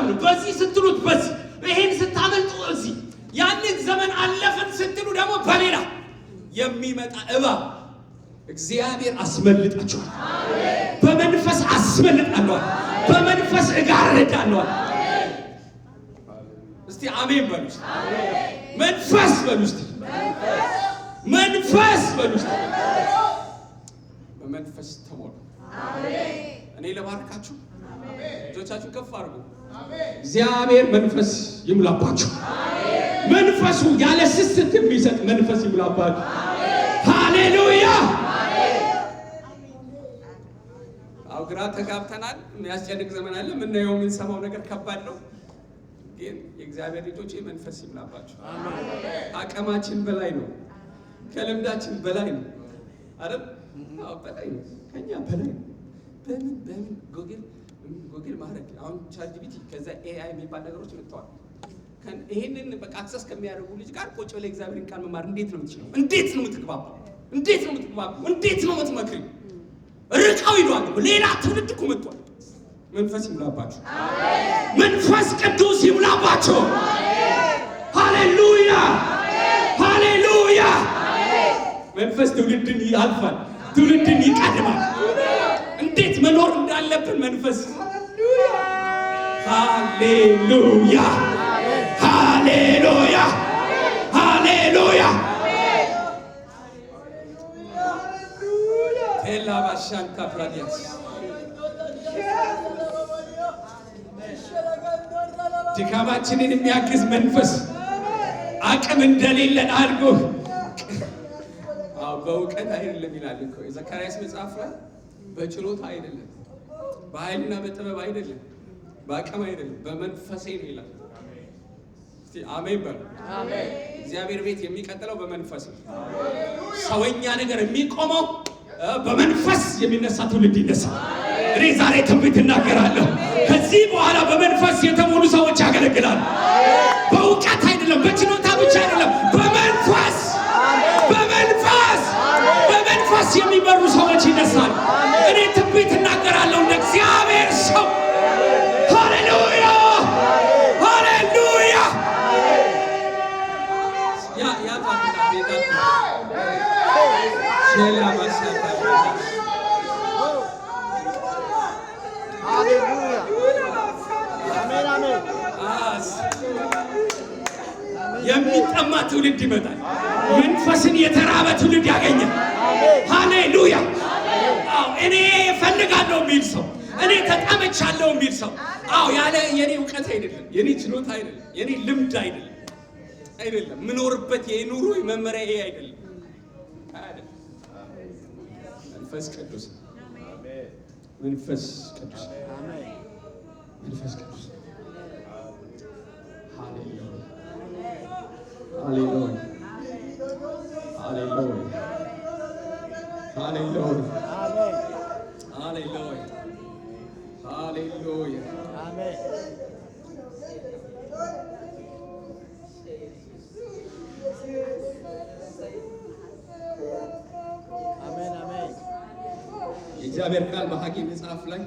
ነው። በዚህ ስትሉት በዚህ፣ ይሄን ስታመልጡ እዚህ፣ ያንን ዘመን አለፈን ስትሉ ደግሞ በሌላ የሚመጣ እባብ እግዚአብሔር አስመልጣችኋል። በመንፈስ አስመልጣለሁ። በመንፈስ እጋርዳለሁ። እስቲ አሜን በሉ። መንፈስ በሉ። እስቲ መንፈስ በሉ። በመንፈስ ተሞሉ። እኔ ለባርካችሁ እጆቻችሁ ከፍ አድርጉ። እግዚአብሔር መንፈስ ይሙላባችሁ። መንፈሱ ያለ ስስት የሚሰጥ መንፈስ ይሙላባችሁ። ሃሌሉያ። አው ግራ ተጋብተናል። የሚያስጨንቅ ዘመን አለ። የምናየው የምንሰማው ነገር ከባድ ነው። ግን የእግዚአብሔር ልጆች መንፈስ ይሙላባችሁ። አቅማችን በላይ ነው። ከልምዳችን በላይ ነው አይደል? አው በላይ ነው። ከኛ በላይ ነው። በምን ጎግል ማድረግ አሁን ቻትጂፒቲ ከዛ ኤአይ የሚባል ነገሮች መጥተዋል። ይሄንን በቃ አክሰስ ከሚያደርጉ ልጅ ጋር ቁጭ ብለህ እግዚአብሔርን ቃል መማር እንዴት ነው የምትችለው? እንዴት ነው የምትግባባው? እንዴት ነው የምትግባባው? እንዴት ነው የምትመክሪው? ርቀው ይሏል። ሌላ ትውልድ እኮ መጥቷል። መንፈስ ይሙላባችሁ። አሜን። መንፈስ ቅዱስ ይሙላባችሁ። አሜን። ሃሌሉያ ሃሌሉያ። መንፈስ ትውልድን ያልፋል፣ ትውልድን ይቀድማል። እንዴት መኖር እንዳለብን መንፈስ ሃሌሉያ ሃሌሉያ ሃሌሉያ። ኤላባሻንታ ፕራዲያስ ድካማችንን የሚያግዝ መንፈስ አቅም እንደሌለን አድርጎ በእውቀት አይደለም ይላል እኮ የዘካርያስ መጽሐፍ ላይ። በችሎታ አይደለም፣ በኃይልና በጥበብ አይደለም፣ በአቅም አይደለም፣ በመንፈሴ ነው ይላል። እስቲ አሜን በሉ። አሜን። እግዚአብሔር ቤት የሚቀጥለው በመንፈስ ነው። ሰውኛ ነገር የሚቆመው በመንፈስ የሚነሳ ትውልድ ይነሳል። እኔ ዛሬ ትንቢት እናገራለሁ። ከዚህ በኋላ በመንፈስ የተሞሉ ሰዎች ያገለግላሉ። በእውቀት አይደለም፣ በችሎታ ብቻ አይደለም፣ በመንፈስ በመንፈስ በመንፈስ የሚመሩ ሰዎች ይነሳሉ። እኔ ትንቢት እናገራለሁ እንደ እግዚአብሔር ሰው። ሃሌሉያ ሃሌሉያ። የሚጠማ ትውልድ ይመጣል። መንፈስን የተራበ ትውልድ ያገኛል። ሃሌሉያ። እኔ እፈልጋለሁ የሚል ሰው፣ እኔ ተጠምቻለሁ የሚል ሰው፣ ያለ የኔ እውቀት አይደለም፣ የኔ ችሎታ አይደለም፣ የኔ ልምድ አይደለም አይደለም፣ ምኖርበት የኑሮ መመሪያ ይሄ አይደለም። መንፈስ ቅዱስ መንፈስ ቅዱስ መንፈስ ቅዱስ ሃሌሉያ ሃሌሉያ ሃሌሉያ ሃሌሉያ ሃሌሉያ ሃሌሉያ አሜን። አሜን አሜን። የእግዚአብሔር ቃል በሐጌ መጽሐፍ ላይ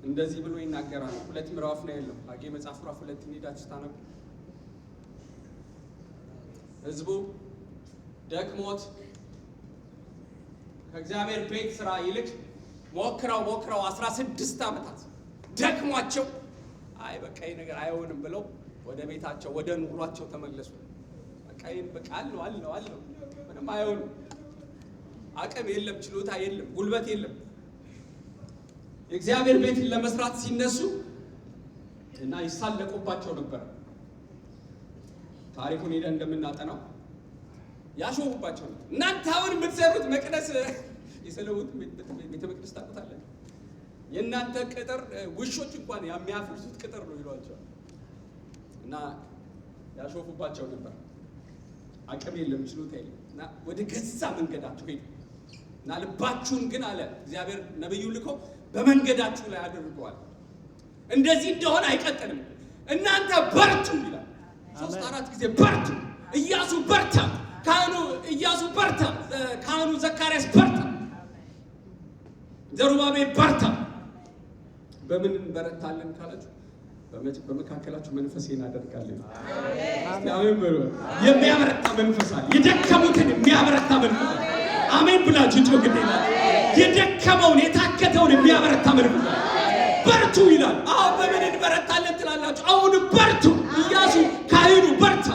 እንደዚህ ብሎ ይናገራል። 2 ምዕራፍ ነው ያለው ሐጌ መጽሐፍ ምዕራፍ 2 እንሄዳችሁ ታነቡ። ሕዝቡ ደክሞት ከእግዚአብሔር ቤት ስራ ይልቅ ሞክረው 16 ዓመታት ደክሟቸው አይ በቃ ይሄ ነገር አይሆንም ብለው ወደ ቤታቸው ወደ ኑሯቸው ተመለሱ። በቃ ይሄን በቃ አለው ምንም አይሆንም። አቅም የለም፣ ችሎታ የለም፣ ጉልበት የለም። የእግዚአብሔር ቤትን ለመስራት ሲነሱ እና ይሳለቁባቸው ነበር። ታሪኩን ሄደን እንደምናጠናው ያሾፉባቸው ነበር። እናንተ አሁን የምትሰሩት መቅደስ የሰለሞን ቤተ መቅደስ ታውቁታላችሁ። የእናንተ ቅጥር ውሾች እንኳን የሚያፈርሱት ቅጥር ነው ይሏቸዋል። እና ያሾፉባቸው ነበር። አቅም የለም፣ ችሎታ የለም እና ወደ ገዛ መንገዳቸው ሄዱ እና ልባችሁን ግን አለ እግዚአብሔር ነብዩን ልኮ በመንገዳችሁ ላይ አድርገዋል። እንደዚህ እንደሆነ አይቀጥልም። እናንተ በርቱ ይላል። 3-4 ጊዜ በርቱ። ኢያሱ በርታ፣ ካህኑ ኢያሱ በርታ፣ ካህኑ ዘካርያስ በርታ፣ ዘሩባቤል በርታ። በምን እንበረታለን ካላችሁ በመካከላችሁ መንፈሴን አደርጋለሁ። አሜን በሉ። የሚያበረታ መንፈስ አለ። የደከሙትን የሚያበረታ መንፈስ አለ። አሜን ብላችሁ ጮህ ግዴታ የደከመውን የታከተውን የሚያበረታ መንፈስ በርቱ ይላል። አዎ በምን እንበረታለን ትላላችሁ? አሁን በርቱ። ኢያሱ ካህኑ በርታ።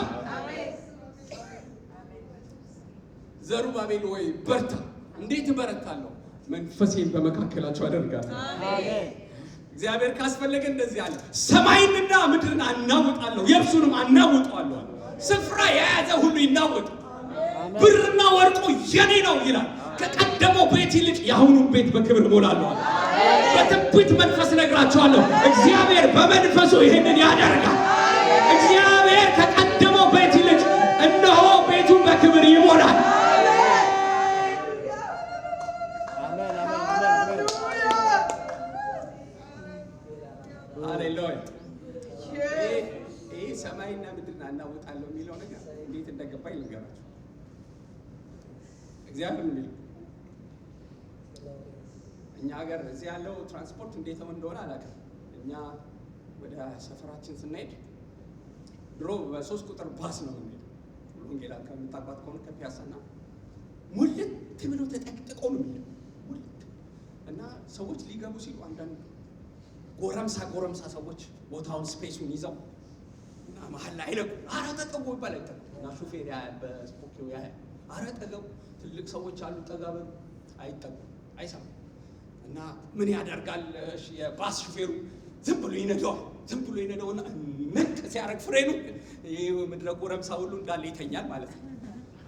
ዘሩባቤል ወይ በርታ። እንዴት እበረታለሁ? መንፈሴን በመካከላቸው አደርጋለሁ። እግዚአብሔር ካስፈለገ እንደዚህ አለ፣ ሰማይንና ምድርን አናውጣለሁ፣ የብሱንም አናውጣለሁ። ስፍራ የያዘ ሁሉ ይናወጥ፣ ብርና ወርቁ የኔ ነው ይላል። ከቀደመው ቤት ይልቅ የአሁኑን ቤት በክብር እሞላለሁ። በትንቢት መንፈስ ነግራቸዋለሁ። እግዚአብሔር በመንፈሱ ይህንን ያደርጋል። እግዚአብሔር ከቀደመው ቤት ይልቅ እነሆ ቤቱን በክብር ይሞላል። ሃሌሉያ። ይህ ሰማይና ምድርን አናውጣለሁ የሚለው ነገር እንዴት እንደገባኝ ልንገራችሁ። እግዚአብሔር የሚለው እኛ ሀገር እዚህ ያለው ትራንስፖርት እንዴት እንደሆነ አላውቅም። እኛ ወደ ሰፈራችን ስንሄድ ድሮ በ3 ቁጥር ባስ ነው የምንሄደው። ወንጌላ ከምታቋት ከሆነ ከፒያሳና ሙልት ብሎ ተጠቅጥቆ ነው የሚሄደው እና ሰዎች ሊገቡ ሲሉ አንዳንድ ጎረምሳ ሰዎች ቦታውን ስፔሱን ይዘው እና መሀል ላይ አይለቁ። ኧረ ተጠጉ ይባላል እና ሹፌር ያያል፣ በስፖኪዮ ያያል። ኧረ ጠገቡ፣ ትልቅ ሰዎች አሉ ጠጋበ፣ አይጠጉ፣ አይሰሙ እና ምን ያደርጋል የባስ ሹፌሩ? ዝም ብሎ ይነዳውና ንቅ ሲያደርግ ፍሬኑ ይሄ ምድረ ጎረምሳ ሁሉ እንዳለ ይተኛል ማለት ነው።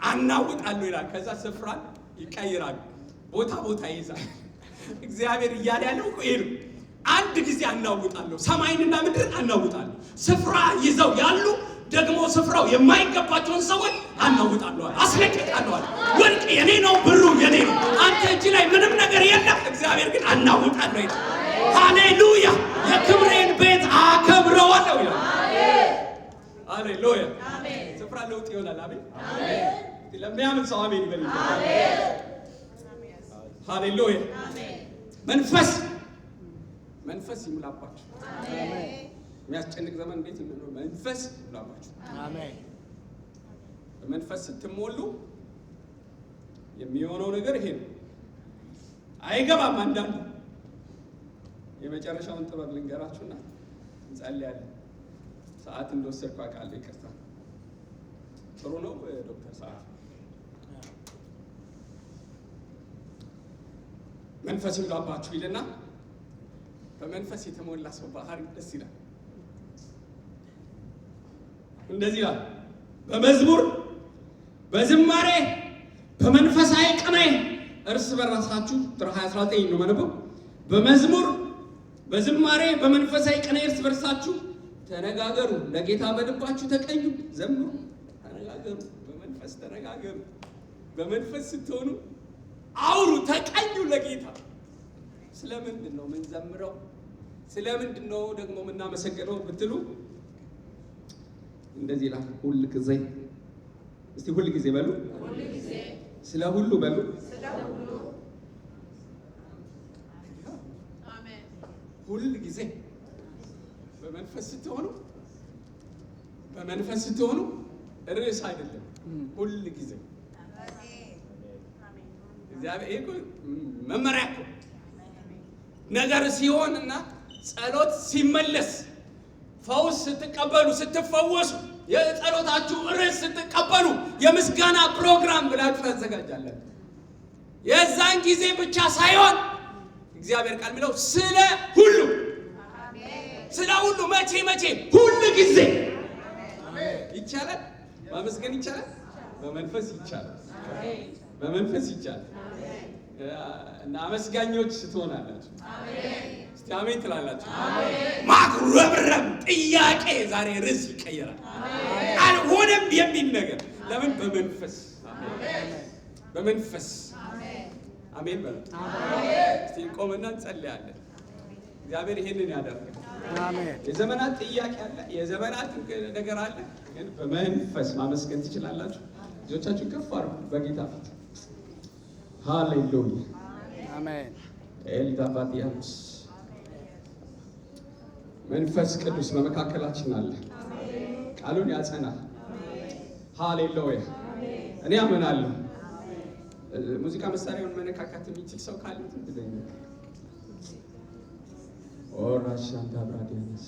አናውጣለሁ ይላል። ከዛ ስፍራን ይቀይራል፣ ቦታ ይይዛል። እግዚአብሔር እያለ ያለው እኮ ይሄ ነው። አንድ ጊዜ አናውጣለሁ፣ ሰማይንና ምድር አናውጣለሁ። ስፍራ ይዘው ያሉ ደግሞ ስፍራው የማይገባቸውን ሰዎች አናውጣለሁ፣ አስለቅቃለሁ። ወርቅ የኔ ነው፣ ብሩ የኔ ነው። አንተ እጅ ላይ ምንም ነገር የለም። እግዚአብሔር ግን አናውጣለሁ ይላል። ሃሌሉያ! የክብሬን ቤት አከብረዋለሁ ይላል። ሃሌሉያ! ስፍራ ለውጥ ይሆናል። አሜን። ለሚያምን ሰው አሜን ይበል። ሃሌሉያ! መንፈስ ይሙላባችሁ። የሚያስጨንቅ ዘመን እንዴት ነው? መንፈስ ይሙላባችሁ። አሜን። በመንፈስ ስትሞሉ የሚሆነው ነገር ይሄ ነው። አይገባም። አንዳንዱ የመጨረሻውን ጥበብ ልንገራችሁና እንጸልያለን። ሰዓት እንደወሰድኩ አውቃለሁ፣ ይቅርታ። ጥሩ ነው ዶክተር ሰዓት። መንፈስ ይሙላባችሁ ይልና በመንፈስ የተሞላ ሰው ባህሪ ደስ ይላል። እንደዚህ ይላል፣ በመዝሙር በዝማሬ በመንፈሳዊ ቅኔ እርስ በራሳችሁ ቁጥር 29 ነው ማለት ነው። በመዝሙር በዝማሬ በመንፈሳዊ ቅኔ እርስ በርሳችሁ ተነጋገሩ፣ ለጌታ በልባችሁ ተቀኙ፣ ዘምሩ፣ ተነጋገሩ፣ በመንፈስ ተነጋገሩ። በመንፈስ ስትሆኑ አውሩ፣ ተቀኙ ለጌታ። ስለምንድን ነው ምን ዘምረው? ስለምንድን ነው ደግሞ የምናመሰግነው ብትሉ እንደዚህ ይላል። ሁል ጊዜ እስቲ ሁል ጊዜ በሉ፣ ስለ ሁሉ በሉ። አሜን። ሁል ጊዜ በመንፈስ ስትሆኑ ርዕስ አይደለም፣ ሁል ጊዜ እግዚአብሔር እኮ መመሪያ እኮ ነገር ሲሆንና ጸሎት ሲመለስ ፈውስ ስትቀበሉ ስትፈወሱ የጸሎታችሁ ርዕስ ስትቀበሉ የምስጋና ፕሮግራም ብላችሁ ታዘጋጃላችሁ። የዛን ጊዜ ብቻ ሳይሆን እግዚአብሔር ቃል የሚለው ስለ ሁሉ መቼ ሁሉ ጊዜ ይቻላል። ማመስገን ይቻላል። በመንፈስ ይቻላል። እና አመስጋኞች ትሆናላችሁ። እስቲ አሜን ትላላችሁ። ማጉረምረም ጥያቄ ዛሬ ርዕስ ይቀየራል። አልሆነም የሚል ነገር ለምን? በመንፈስ አሜን በሉ። እስቲ ቆመና እንጸልያለን። እግዚአብሔር ይሄንን ያደርጋል። የዘመናት ጥያቄ አለ፣ የዘመናት ነገር አለ። ግን በመንፈስ ማመስገን ትችላላችሁ። ልጆቻችሁ ከፍ አድርጉ በጌታ ፊት። ሃሌሉያ አሜን። ኤልዳቫዲያስ መንፈስ ቅዱስ በመካከላችን አለ። ቃሉን ያጸናል። ሃሌሉያ እኔ አምናለሁ። ሙዚቃ መሳሪያውን መነካካት የሚችል ሰው ካለ ትንሽ ኦራሻንታ ብራዲያንስ